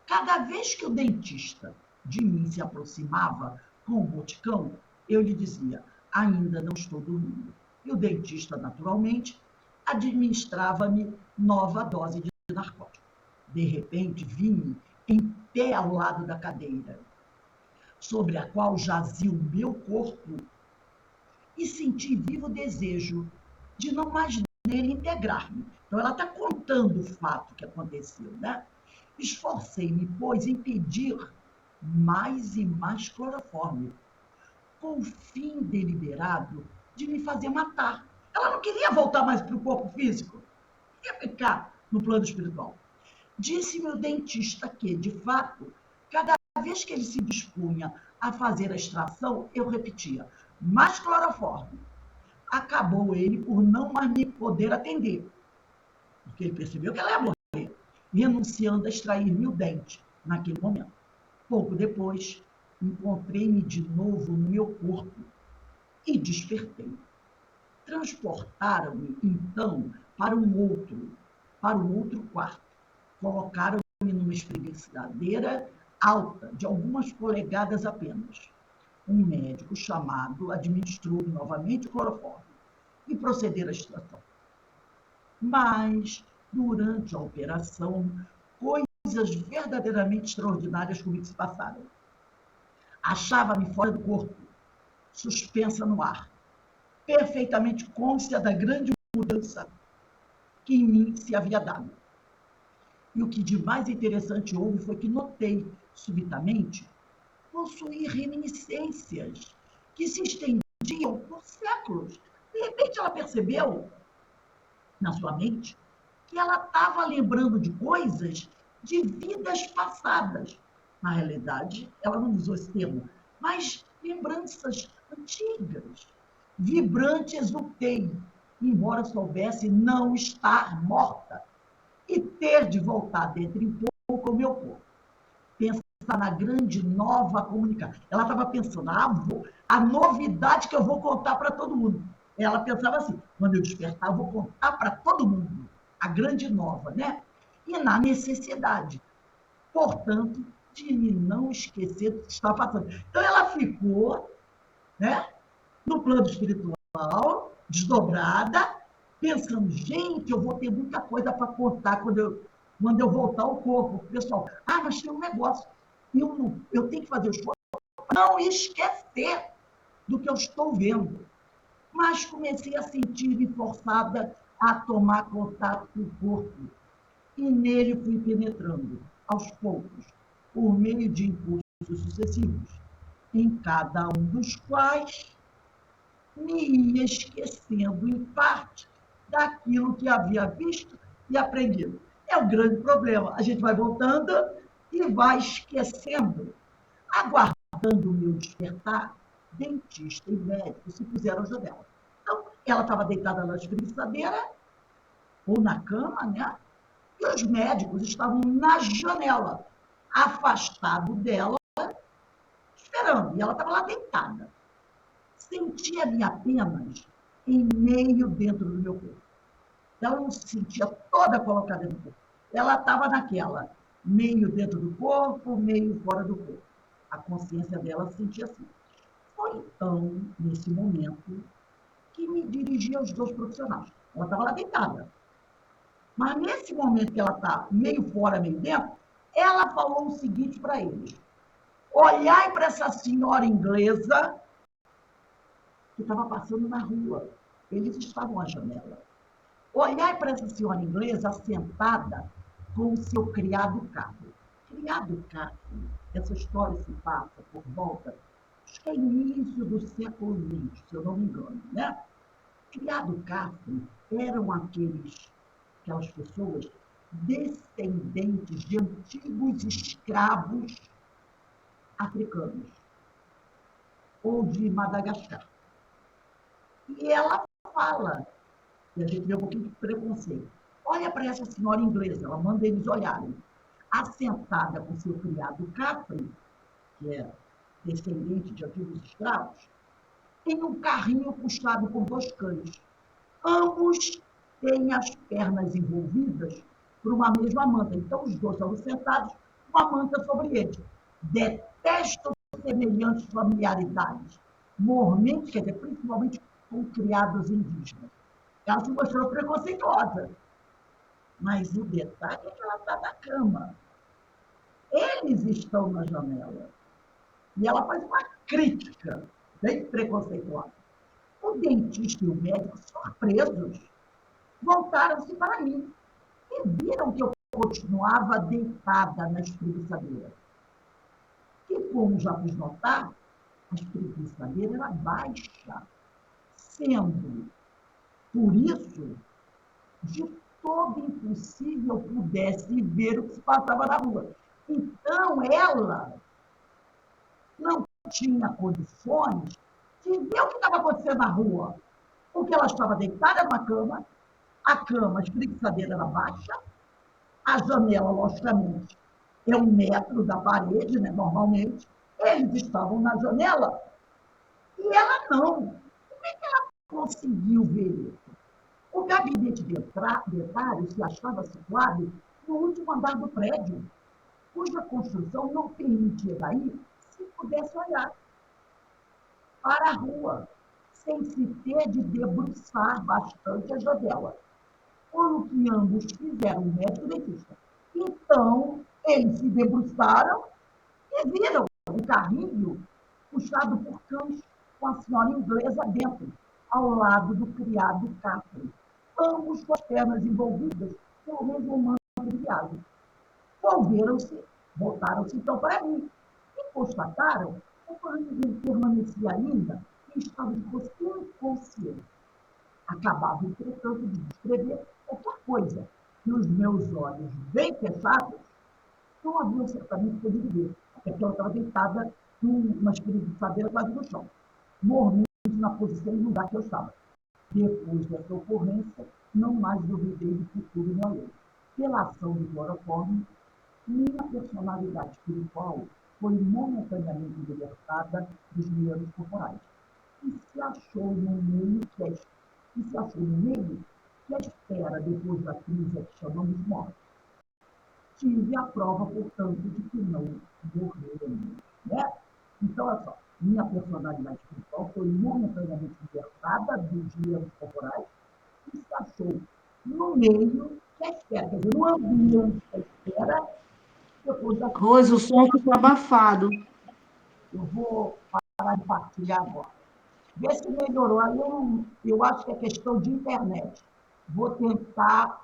Cada vez que o dentista de mim se aproximava com o boticão, eu lhe dizia, ainda não estou dormindo. E o dentista, naturalmente, administrava-me nova dose de narcótico. De repente, vi-me em pé ao lado da cadeira, sobre a qual jazia o meu corpo, e senti vivo desejo de não mais nele integrar-me. Então, ela está contando o fato que aconteceu, né? Esforcei-me, pois, em pedir mais e mais clorofórmio, com o fim deliberado de me fazer matar. Ela não queria voltar mais para o corpo físico, queria ficar no plano espiritual. Disse-me o dentista que, de fato, cada vez que ele se dispunha a fazer a extração, eu repetia, mais clorofórmio. Acabou ele por não mais me poder atender, porque ele percebeu que ela ia morrer, renunciando a extrair-me o dente naquele momento. Pouco depois, encontrei-me de novo no meu corpo e despertei. Transportaram-me, então, para um outro quarto. Colocaram-me numa espreguiçadeira alta, de algumas polegadas apenas. Um médico chamado administrou novamente o clorofórmio e procederam à extração. Mas, durante a operação, coisas verdadeiramente extraordinárias comigo se passaram. Achava-me fora do corpo, suspensa no ar, perfeitamente cônscia da grande mudança que em mim se havia dado. E o que de mais interessante houve foi que notei, subitamente, possuir reminiscências que se estendiam por séculos. De repente ela percebeu, na sua mente, que ela estava lembrando de coisas de vidas passadas. Na realidade, ela não usou esse termo, mas lembranças antigas. Vibrante exultei, embora soubesse não estar morta e ter de voltar dentro em pouco ao meu corpo. Pensar na grande nova comunicação. Ela estava pensando, a novidade que eu vou contar para todo mundo. Ela pensava assim, quando eu despertar, eu vou contar para todo mundo a grande nova, né? E na necessidade portanto, de me não esquecer do que está passando. Então, ela ficou, né, no plano espiritual, desdobrada, pensando, gente, eu vou ter muita coisa para contar quando eu voltar ao corpo. Pessoal, mas tem um negócio, eu tenho que fazer o esforço para não esquecer do que eu estou vendo. Mas comecei a sentir-me forçada a tomar contato com o corpo. E nele fui penetrando, aos poucos, por meio de impulsos sucessivos, em cada um dos quais me ia esquecendo, em parte, daquilo que havia visto e aprendido. É o grande problema. A gente vai voltando e vai esquecendo. Aguardando o meu despertar, dentista e médico se puseram à janela. Então, ela estava deitada na espreguiçadeira, ou na cama, né? E os médicos estavam na janela, afastado dela, esperando. E ela estava lá deitada. Sentia-me apenas em meio dentro do meu corpo. Ela não se sentia toda colocada dentro do corpo. Ela estava naquela, meio dentro do corpo, meio fora do corpo. A consciência dela se sentia assim. Foi então, nesse momento, que me dirigi aos dois profissionais. Ela estava lá deitada. Mas nesse momento que ela está meio fora, meio dentro, ela falou o seguinte para eles: olhai para essa senhora inglesa que estava passando na rua. Eles estavam à janela. Olhai para essa senhora inglesa sentada com o seu criado Carlo. Criado Carlo, essa história se passa por volta, acho que é início do século XX, se eu não me engano, né? Criado Carlo eram aquelas pessoas descendentes de antigos escravos africanos ou de Madagascar. E ela fala, e a gente vê um pouquinho de preconceito. Olha para essa senhora inglesa, ela manda eles olharem. Assentada com seu criado Capri, que é descendente de antigos escravos, tem um carrinho puxado por dois cães. Ambos têm as pernas envolvidas por uma mesma manta. Então, os dois estão sentados com a manta sobre eles. Detesto semelhantes familiaridades. Mormente, quer dizer, principalmente com criados indígenas. Ela se mostrou preconceituosa. Mas o detalhe é que ela está na cama. Eles estão na janela. E ela faz uma crítica bem preconceituosa. O dentista e o médico, surpresos, voltaram-se para mim e viram que eu continuava deitada na espreguiçadeira. E, como já fiz notar, a espreguiçadeira era baixa, sendo, por isso, de todo impossível pudesse ver o que se passava na rua. Então, ela não tinha condições de ver o que estava acontecendo na rua, porque ela estava deitada numa cama, a cama, a espreguiçadeira era baixa, a janela, logicamente, é 1 metro da parede, né, normalmente, eles estavam na janela, e ela não. Como é que ela conseguiu ver isso? O gabinete dentário se achava situado no último andar do prédio, cuja construção não permitia daí se pudesse olhar para a rua, sem se ter de debruçar bastante a janela. Foi o que ambos fizeram, o médico e o dentista. Então, eles se debruçaram e viram o carrinho puxado por cães com a senhora inglesa dentro, ao lado do criado Capri, ambos com as pernas envolvidas pelo mesmo manto de viagem. Voltaram-se então para mim e constataram que o carrinho permanecia ainda em estado de inconsciente. Acabava, entretanto, de descrever qualquer coisa que os meus olhos, bem fechados, não haviam certamente podido ver, até porque ela estava deitada numa espreguiçadeira quase no chão, mormente na posição e no lugar que eu estava. Depois dessa ocorrência, não mais duvidei do futuro nem além. Pela ação do clorofórmio, minha personalidade espiritual foi momentaneamente libertada dos meandros corporais e se achou no meio que a espera depois da crise que chamamos morte. tive a prova, portanto, de que não morremos, né? Então, olha só, minha personalidade espiritual foi momentaneamente libertada dos medos corporais e se achou no meio da espera, quer dizer, no ambiente da espera, depois da... Rose, o som ficou abafado. Eu vou parar de partilhar agora. Vê se melhorou. Aí eu acho que é questão de internet. Vou tentar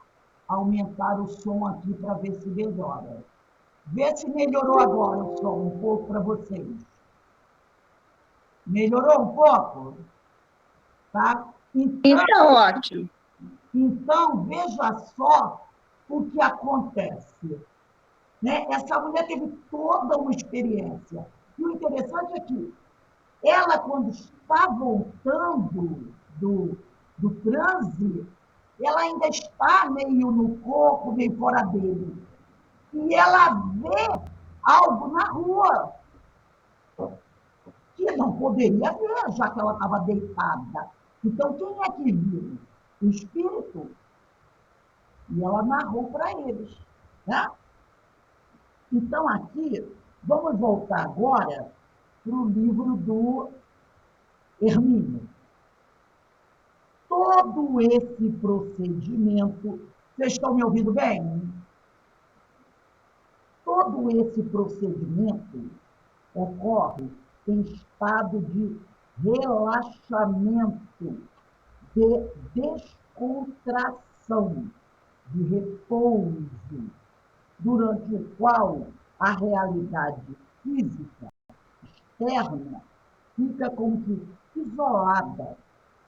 aumentar o som aqui para ver se melhora. Vê se melhorou agora o som um pouco para vocês. Melhorou um pouco? Tá? Então, ótimo. Então, veja só o que acontece. Né? Essa mulher teve toda uma experiência. E o interessante é que ela, quando está voltando do transe, ela ainda está meio no corpo, meio fora dele. E ela vê algo na rua que não poderia ver, já que ela estava deitada. Então, quem é que viu? O espírito. E ela narrou para eles. Né? Então, aqui, vamos voltar agora para o livro do Hermínio. Todo esse procedimento, vocês estão me ouvindo bem? Todo esse procedimento ocorre em estado de relaxamento, de descontração, de repouso, durante o qual a realidade física externa fica como que isolada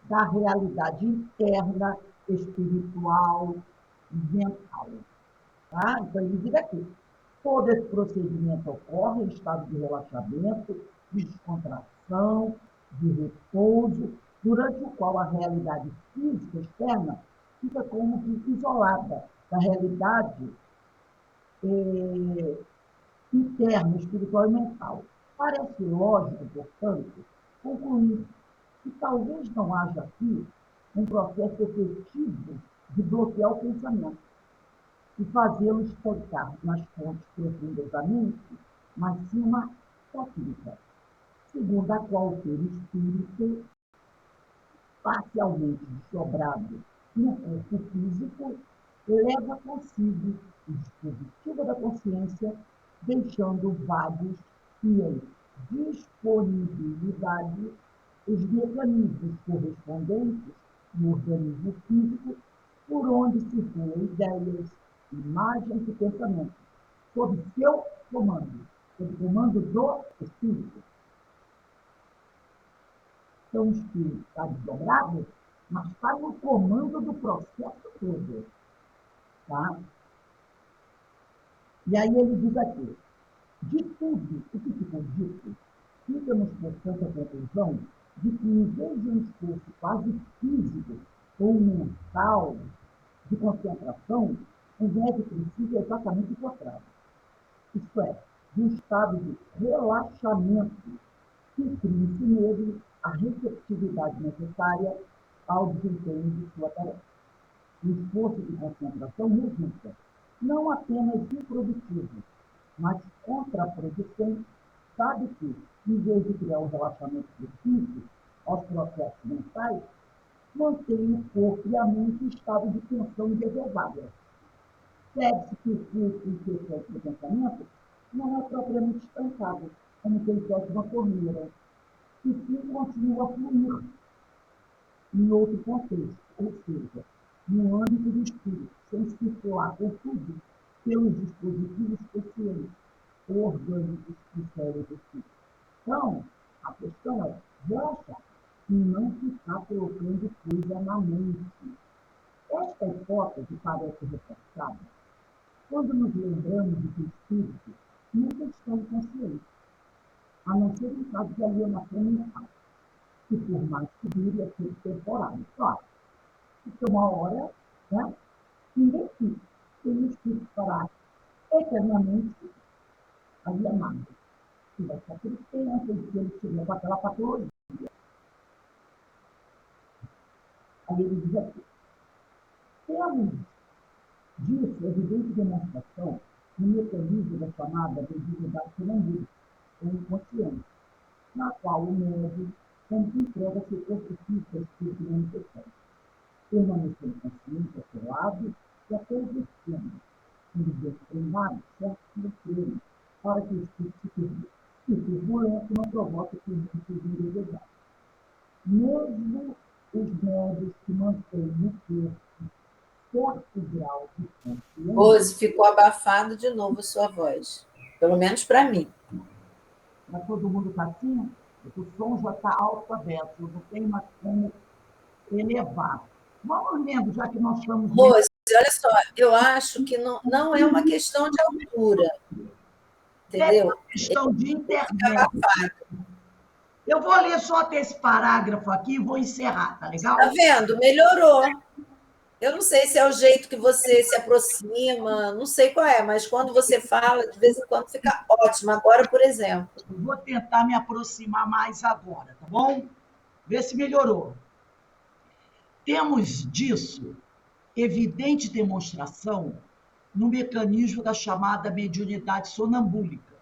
da realidade interna, espiritual e mental. Tá? Então, ele diz aqui, todo esse procedimento ocorre em estado de relaxamento, de descontração, de repouso, durante o qual a realidade física externa fica como que isolada da realidade interna, espiritual e mental. Parece lógico, portanto, concluir que talvez não haja aqui um processo efetivo de bloquear o pensamento e fazê-lo estancar nas fontes profundas da mente, mas sim uma técnica, segundo a qual o perispírito, parcialmente desdobrado no corpo físico, leva consigo o dispositivo da consciência, deixando vagos e em disponibilidade os mecanismos correspondentes no organismo físico por onde circulam ideias, imagens e pensamentos, sob seu comando, sob o comando do espírito. Então, o espírito está desdobrado, mas está no comando do processo todo. Tá? E aí ele diz aqui, de tudo o que ficou dito, fica-nos, portanto, a conclusão de que, em vez de um esforço quase físico ou mental de concentração, o médio princípio é exatamente o contrário. Isto é, de um estado de relaxamento que cria-se nele a receptividade necessária ao desempenho de sua tarefa. O esforço de concentração resulta não apenas improdutivo, mas contraproducente, sabe que, em vez de criar um relaxamento propício aos processos mentais, mantém o corpo e a mente em estado de tensão indesejada. Percebe-se que o fluxo incessante do pensamento não é propriamente estancado, como quem fecha uma torneira, e sim continua a fluir em outro contexto, ou seja, no âmbito do espírito, sem circular, contudo, pelos dispositivos conscientes, orgânicos e cérebros. Então, a questão é, relaxar e não ficar colocando coisa na mente. Esta hipótese parece reforçada quando nos lembramos de que o espírito nunca está inconsciente, a não ser em caso de alienação mental, que por mais que dure é tudo temporário. Claro, porque uma hora, né, ninguém fica. Tem um espírito para eternamente alienado. E vai ficar tristeza de que ele chegou com aquela patologia. Aí ele diz aqui, temos disso evidente demonstração um mecanismo da chamada mediunidade sonambúlica, ou inconsciente, na qual o médium sempre entrega seu corpo físico ao espírito manifestante, permanecendo consciente ao seu lado e até exercendo, quando bem treinado, certo treino, para que o espírito se turbulento não provoque tumultos indesejados. Mesmo os médios que mantêm no corpo certo grau de consciência. Rose, ficou abafado de novo a sua voz. Pelo menos para mim. Mas todo mundo está assim? O som já está alto aberto, não tem mais como elevar. Vamos lendo, já que nós estamos... Rose, olha só, eu acho que não é uma questão de altura. Entendeu? É uma questão de internet. Eu vou ler só até esse parágrafo aqui e vou encerrar, tá legal? Tá vendo? Melhorou. Eu não sei se é o jeito que você se aproxima, não sei qual é, mas quando você fala, de vez em quando fica ótimo. Agora, por exemplo. Eu vou tentar me aproximar mais agora, tá bom? Ver se melhorou. Temos disso evidente demonstração no mecanismo da chamada mediunidade sonambúlica,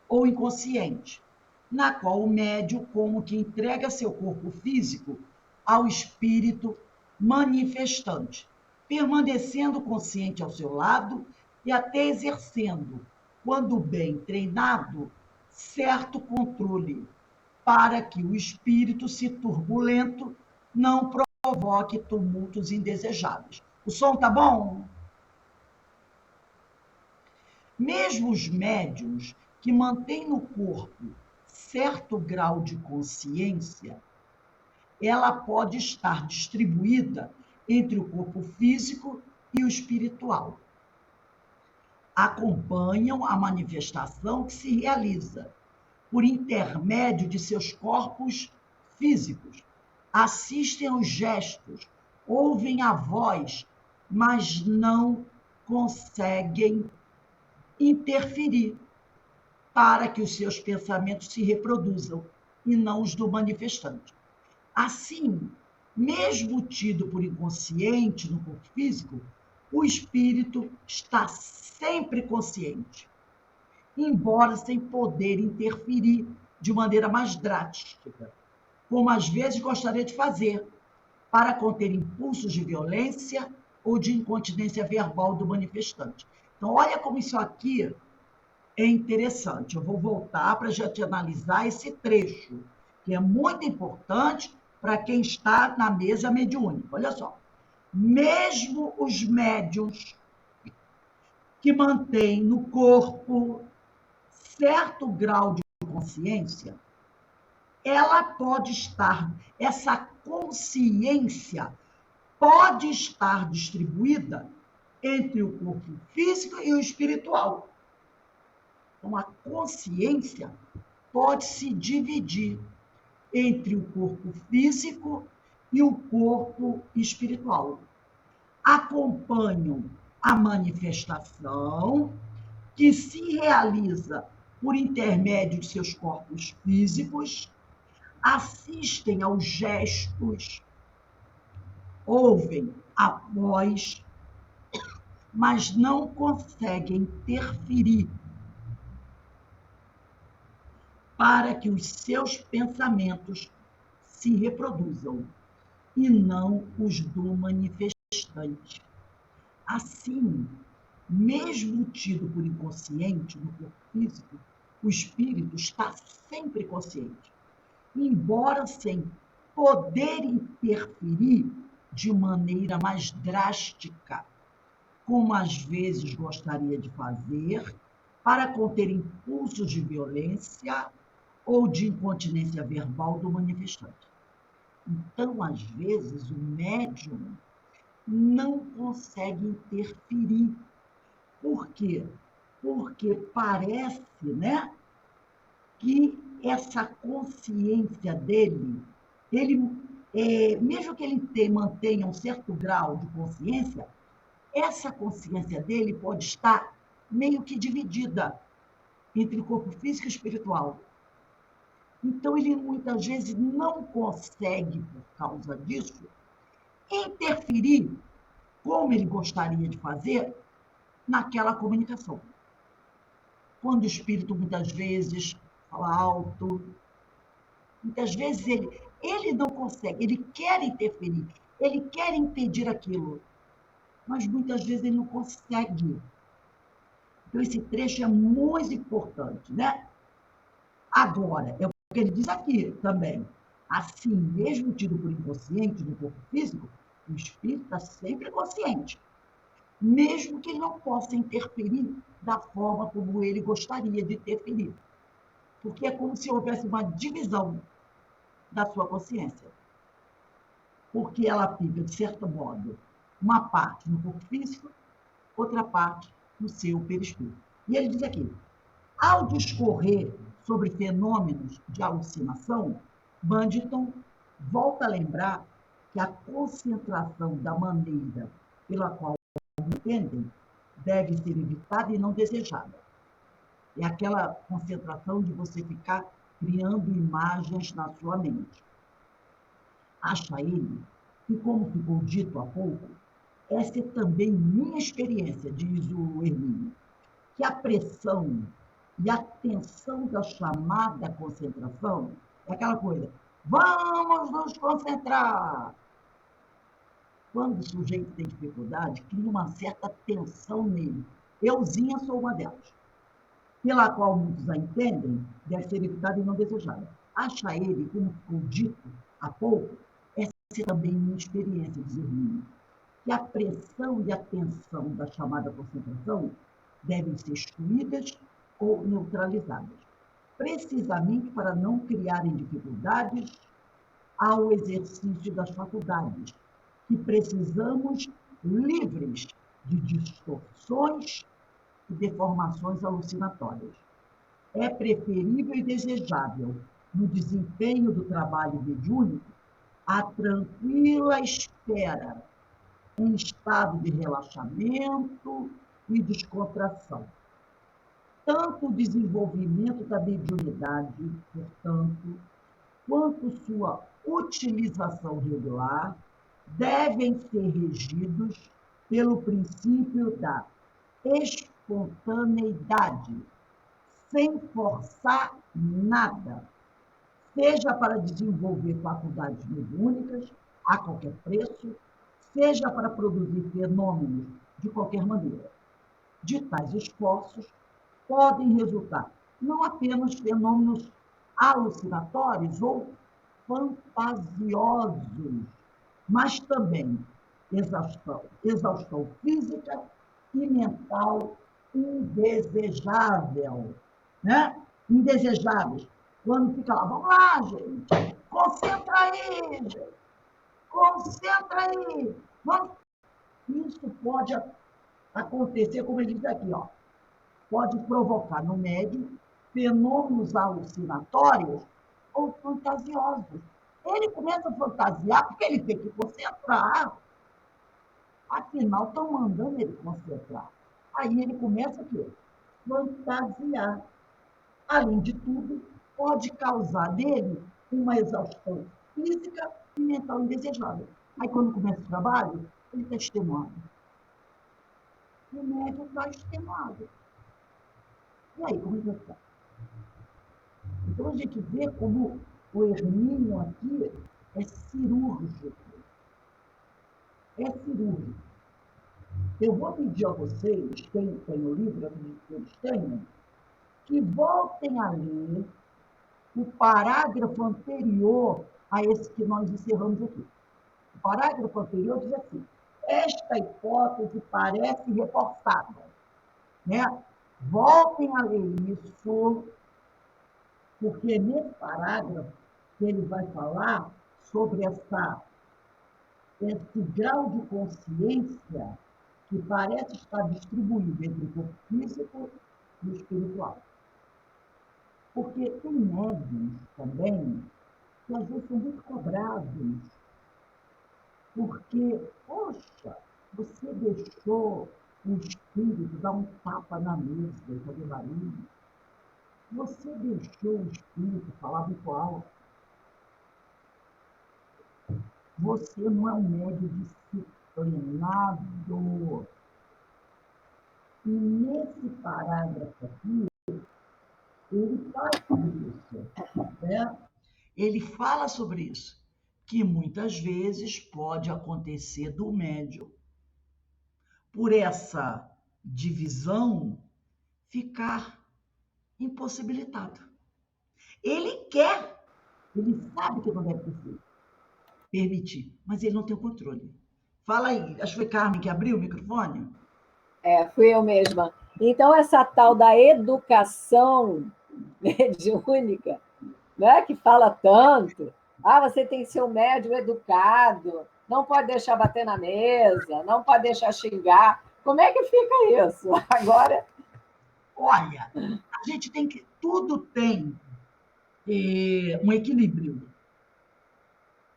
ou inconsciente, na qual o médium como que entrega seu corpo físico ao espírito manifestante, permanecendo consciente ao seu lado e até exercendo, quando bem treinado, certo controle, para que o espírito se turbulento não provoque tumultos indesejáveis. O som tá bom? Mesmo os médiuns que mantêm no corpo certo grau de consciência, ela pode estar distribuída entre o corpo físico e o espiritual. Acompanham a manifestação que se realiza por intermédio de seus corpos físicos, assistem aos gestos, ouvem a voz, mas não conseguem interferir para que os seus pensamentos se reproduzam e não os do manifestante. Assim, mesmo tido por inconsciente no corpo físico, o espírito está sempre consciente, embora sem poder interferir de maneira mais drástica, como às vezes gostaria de fazer, para conter impulsos de violência ou de incontinência verbal do manifestante. Então, olha como isso aqui é interessante. Eu vou voltar para já te analisar esse trecho, que é muito importante para quem está na mesa mediúnica. Olha só. Mesmo os médiuns que mantêm no corpo certo grau de consciência, essa consciência pode estar distribuída entre o corpo físico e o espiritual. Então, a consciência pode se dividir entre o corpo físico e o corpo espiritual. Acompanham a manifestação que se realiza por intermédio de seus corpos físicos, assistem aos gestos, ouvem a voz, mas não conseguem interferir para que os seus pensamentos se reproduzam e não os do manifestante. Assim, mesmo tido por inconsciente no corpo físico, o espírito está sempre consciente, embora sem poder interferir de maneira mais drástica, como às vezes gostaria de fazer, para conter impulsos de violência ou de incontinência verbal do manifestante. Então, às vezes, o médium não consegue interferir. Por quê? Porque parece, né, que essa consciência dele, mesmo que ele mantenha um certo grau de consciência, essa consciência dele pode estar meio que dividida entre o corpo físico e espiritual. Então, ele muitas vezes não consegue, por causa disso, interferir como ele gostaria de fazer naquela comunicação. quando o espírito muitas vezes fala alto, muitas vezes ele não consegue, ele quer interferir, ele quer impedir aquilo, mas muitas vezes ele não consegue. Então, esse trecho é muito importante, né? Agora, é o que ele diz aqui também. Assim, mesmo tido por inconsciente no corpo físico, o espírito está sempre consciente, mesmo que ele não possa interferir da forma como ele gostaria de interferir. Porque é como se houvesse uma divisão da sua consciência. Porque ela fica, de certo modo, uma parte no corpo físico, outra parte no seu perispírito. E ele diz aqui, ao discorrer sobre fenômenos de alucinação, Buntington volta a lembrar que a concentração da maneira pela qual entendem deve ser evitada e não desejada. É aquela concentração de você ficar criando imagens na sua mente. Acha ele que, como ficou dito há pouco, essa é também minha experiência, diz o Hermínio, que a pressão e a tensão da chamada concentração é aquela coisa, vamos nos concentrar. Quando o sujeito tem dificuldade, cria uma certa tensão nele. Euzinha sou uma delas, pela qual muitos a entendem, deve ser evitada e não desejada. Acha ele, como ficou dito há pouco, essa é também minha experiência, diz Hermínio, que a pressão e a tensão da chamada concentração devem ser excluídas ou neutralizadas, precisamente para não criarem dificuldades ao exercício das faculdades, que precisamos livres de distorções e deformações alucinatórias. É preferível e desejável, no desempenho do trabalho mediúnico, a tranquila espera em estado de relaxamento e descontração. Tanto o desenvolvimento da mediunidade, portanto, quanto sua utilização regular devem ser regidos pelo princípio da espontaneidade, sem forçar nada, seja para desenvolver faculdades mediúnicas a qualquer preço, seja para produzir fenômenos de qualquer maneira. De tais esforços podem resultar não apenas fenômenos alucinatórios ou fantasiosos, mas também exaustão física e mental indesejável, né? Indesejáveis. Quando fica lá, vamos lá, gente, concentra aí, gente. Concentra aí. Vamos. Isso pode acontecer, como ele diz aqui, ó, pode provocar no médium fenômenos alucinatórios ou fantasiosos. Ele começa a fantasiar porque ele tem que concentrar. Afinal, estão mandando ele concentrar. Aí ele começa o quê? Fantasiar. Além de tudo, pode causar nele uma exaustão física e mental indesejável. Aí, quando começa o trabalho, ele está extenuado. O médium está extenuado. E aí, como é que vai ficar? Então, a gente vê como o Hermínio aqui é cirúrgico. É cirúrgico. Eu vou pedir a vocês, quem tem o livro, acredito que eles tenham, que voltem a ler o parágrafo anterior a esse que nós encerramos aqui. O parágrafo anterior diz assim, esta hipótese parece reforçada, né? Voltem a ler isso, porque nesse parágrafo ele vai falar sobre esse grau de consciência que parece estar distribuído entre o corpo físico e o espiritual. Porque tem médiuns também que às vezes são muito cobrados, porque, poxa, você deixou o espírito dar um tapa na mesa e fazer barulho. Você deixou o espírito falar muito alto. Você não é um médium disciplinado. E nesse parágrafo aqui, Ele fala sobre isso, né? Ele fala sobre isso, que muitas vezes pode acontecer do médium, por essa divisão, ficar impossibilitado. Ele quer, ele sabe que não deve permitir, mas ele não tem o controle. Fala aí, acho que foi Carmen que abriu o microfone. Fui eu mesma. Então, essa tal da educação mediúnica, né, que fala tanto, você tem que ser um médium educado, não pode deixar bater na mesa, não pode deixar xingar. Como é que fica isso? Agora. Olha, a gente tem que. Tudo tem um equilíbrio.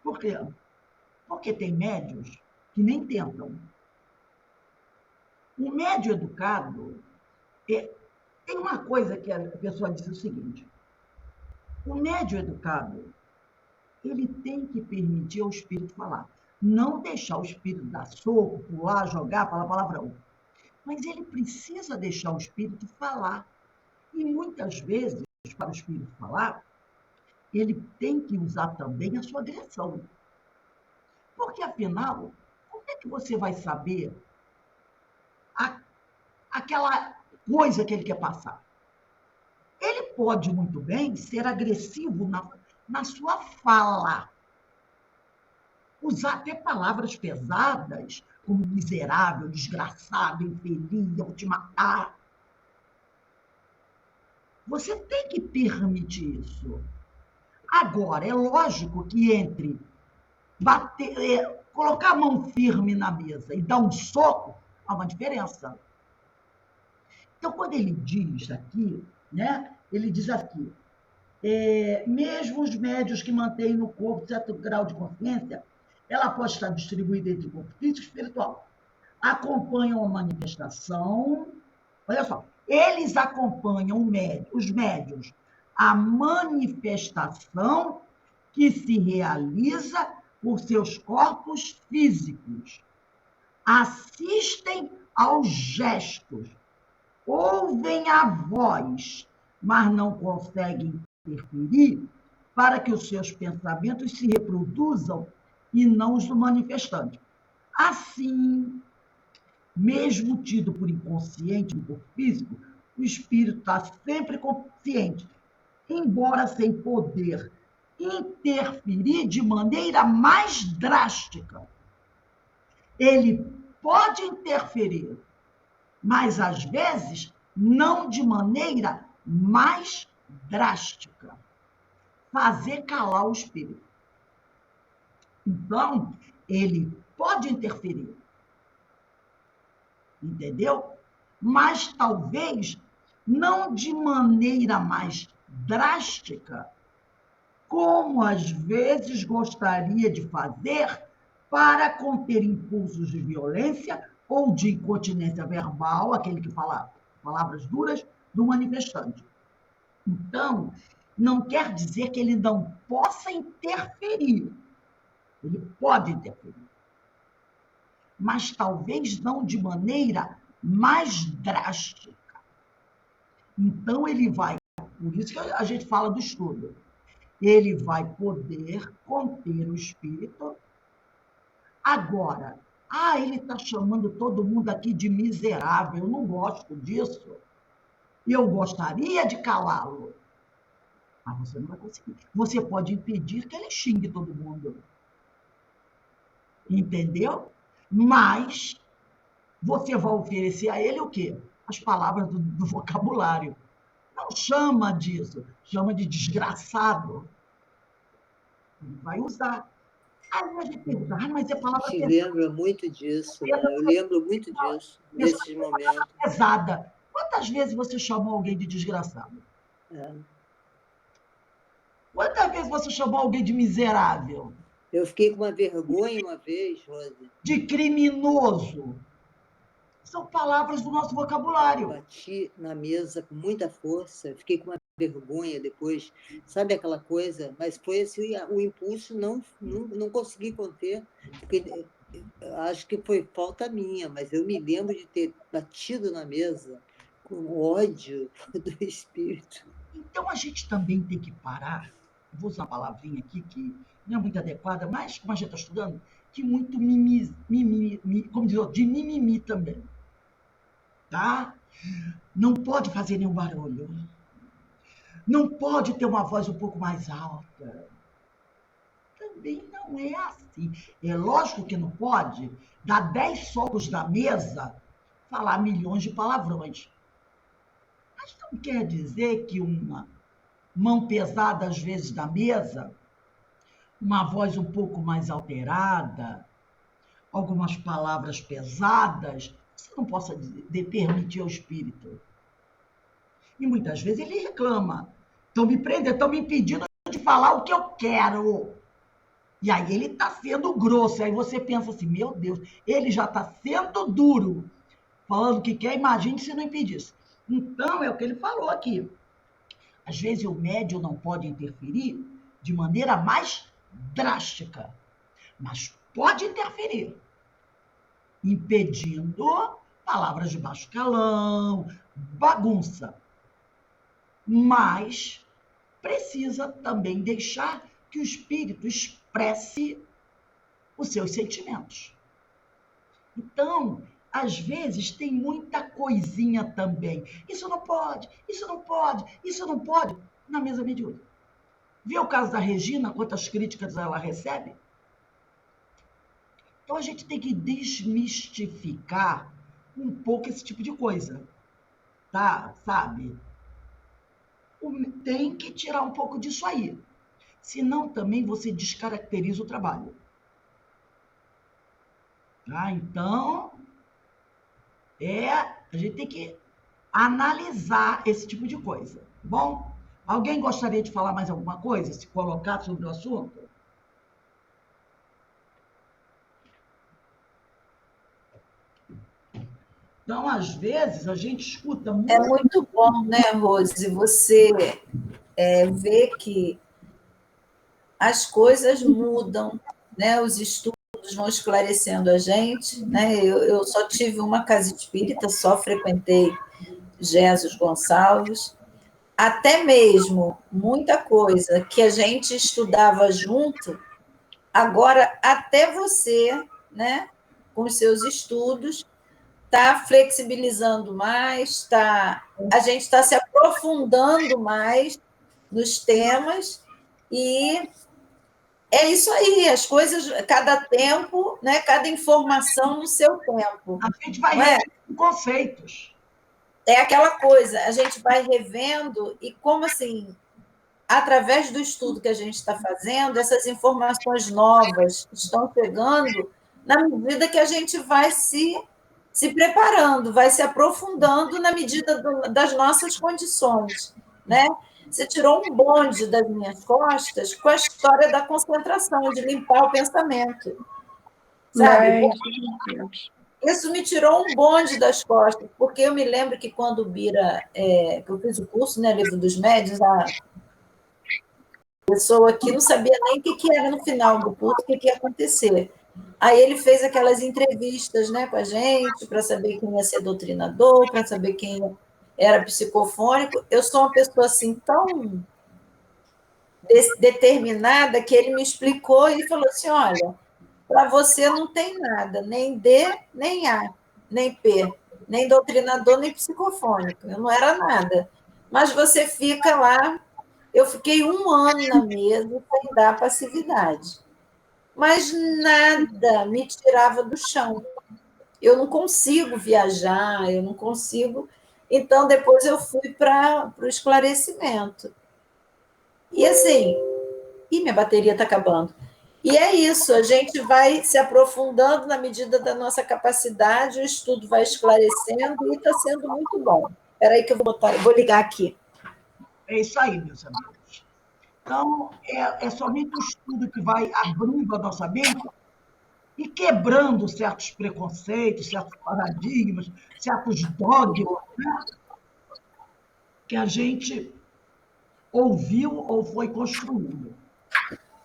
Por quê? Porque tem médios que nem tentam. O médio educado, tem uma coisa que a pessoa diz o seguinte: o médio educado, ele tem que permitir ao espírito falar. Não deixar o espírito dar soco, pular, jogar, falar palavrão. Mas ele precisa deixar o espírito falar. E muitas vezes, para o espírito falar, ele tem que usar também a sua agressão. Porque, afinal, como é que você vai saber aquela coisa que ele quer passar? Ele pode muito bem ser agressivo na sua fala. Usar até palavras pesadas, como miserável, desgraçado, infeliz, eu vou te matar. Você tem que permitir isso. Agora, é lógico que entre colocar a mão firme na mesa e dar um soco, há uma diferença. Então, quando ele diz aqui, né, ele diz aqui, mesmo os médios que mantêm no corpo certo grau de consciência, ela pode estar distribuída entre o corpo físico e espiritual. Acompanham a manifestação, olha só, eles acompanham os médios, a manifestação que se realiza por seus corpos físicos, assistem aos gestos, ouvem a voz, mas não conseguem interferir para que os seus pensamentos se reproduzam e não os do manifestante. Assim, mesmo tido por inconsciente no corpo físico, o espírito está sempre consciente, embora sem poder interferir de maneira mais drástica. Ele pode interferir, mas às vezes não de maneira mais drástica. Fazer calar o espírito. Então, ele pode interferir. Entendeu? Mas talvez não de maneira mais drástica, como às vezes gostaria de fazer para conter impulsos de violência ou de incontinência verbal, aquele que fala palavras duras, do manifestante. Então, não quer dizer que ele não possa interferir. Ele pode interferir. Mas talvez não de maneira mais drástica. Então, ele vai, por isso que a gente fala do estudo, ele vai poder conter o espírito. Agora, ele está chamando todo mundo aqui de miserável, eu não gosto disso. Eu gostaria de calá-lo. Mas você não vai conseguir. Você pode impedir que ele xingue todo mundo. Entendeu? Mas você vai oferecer a ele o quê? As palavras do vocabulário. Não chama disso, chama de desgraçado. Ele vai usar. Aí a gente pergunta, mas é palavra pesada. Lembra muito disso, né? Eu lembro muito disso, nesses momentos. Pesada. Quantas vezes você chamou alguém de desgraçado? Quantas vezes você chamou alguém de miserável? Eu fiquei com uma vergonha uma vez, Rose. De criminoso. São palavras do nosso vocabulário. Bati na mesa com muita força, fiquei com uma vergonha depois, sabe aquela coisa? Mas foi assim, o impulso não consegui conter, porque acho que foi falta minha, mas eu me lembro de ter batido na mesa com ódio do espírito. Então, a gente também tem que parar, vou usar uma palavrinha aqui que não é muito adequada, mas como a gente está estudando, que muito como diz outro, de mimimi também, tá? Não pode fazer nenhum barulho. Não pode ter uma voz um pouco mais alta. Também não é assim. É lógico que não pode dar 10 socos na mesa, falar milhões de palavrões. Mas não quer dizer que uma mão pesada, às vezes, na mesa, uma voz um pouco mais alterada, algumas palavras pesadas, você não possa permitir ao espírito. E muitas vezes ele reclama. Estão me prendendo, estão me impedindo de falar o que eu quero. E aí ele está sendo grosso. Aí você pensa assim, meu Deus, ele já está sendo duro, falando o que quer, imagine se não impedisse. Então, é o que ele falou aqui. Às vezes o médium não pode interferir de maneira mais drástica, mas pode interferir, impedindo palavras de baixo calão, bagunça. Mas precisa também deixar que o espírito expresse os seus sentimentos. Então, às vezes tem muita coisinha também. Isso não pode, isso não pode, isso não pode, na mesa mediúnica. Viu o caso da Regina, quantas críticas ela recebe? Então a gente tem que desmistificar um pouco esse tipo de coisa, tá? Sabe? Tem que tirar um pouco disso aí. Senão também você descaracteriza o trabalho. Tá? Então, a gente tem que analisar esse tipo de coisa. Tá bom? Alguém gostaria de falar mais alguma coisa? Se colocar sobre o assunto? Então, às vezes, a gente escuta muito... É muito bom, né, Rose? Você vê que as coisas mudam, né? Os estudos vão esclarecendo a gente, né? Eu só tive uma casa espírita, só frequentei Jesus Gonçalves. Até mesmo muita coisa que a gente estudava junto, agora até você, né, com os seus estudos, está flexibilizando mais, a gente está se aprofundando mais nos temas e é isso aí, as coisas, cada tempo, né, cada informação no seu tempo. A gente vai revendo conceitos. É aquela coisa, a gente vai revendo e como assim, através do estudo que a gente está fazendo, essas informações novas estão chegando na medida que a gente vai se preparando, vai se aprofundando na medida das nossas condições, né? Você tirou um bonde das minhas costas com a história da concentração, de limpar o pensamento, sabe? Isso me tirou um bonde das costas, porque eu me lembro que quando o Bira, que eu fiz o curso, né, Livro dos Médiuns, a pessoa que não sabia nem o que era no final do curso, o que ia acontecer. Aí ele fez aquelas entrevistas, né, com a gente, para saber quem ia ser doutrinador, para saber quem era psicofônico. Eu sou uma pessoa assim tão determinada que ele me explicou e falou assim, olha, para você não tem nada, nem D, nem A, nem P, nem doutrinador, nem psicofônico. Eu não era nada. Mas você fica lá. Eu fiquei 1 ano na mesa sem dar passividade. Mas nada me tirava do chão. Eu não consigo viajar, eu não consigo. Então, depois eu fui para o esclarecimento. E assim, minha bateria está acabando. E é isso, a gente vai se aprofundando na medida da nossa capacidade, o estudo vai esclarecendo e está sendo muito bom. Espera aí que eu vou ligar aqui. É isso aí, meus amigos. Então, é somente o estudo que vai abrindo a nossa mente e quebrando certos preconceitos, certos paradigmas, certos dogmas, né? Que a gente ouviu ou foi construindo.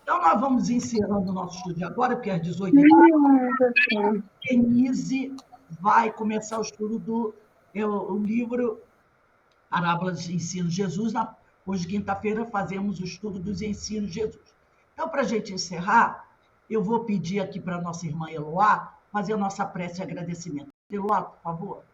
Então, nós vamos encerrando o nosso estudo agora, porque às 18h, Denise vai começar o estudo do livro Parábolas de ensino de Jesus. Hoje, quinta-feira, fazemos o estudo dos ensinos de Jesus. Então, para a gente encerrar, eu vou pedir aqui para a nossa irmã Eloá fazer a nossa prece de agradecimento. Eloá, por favor.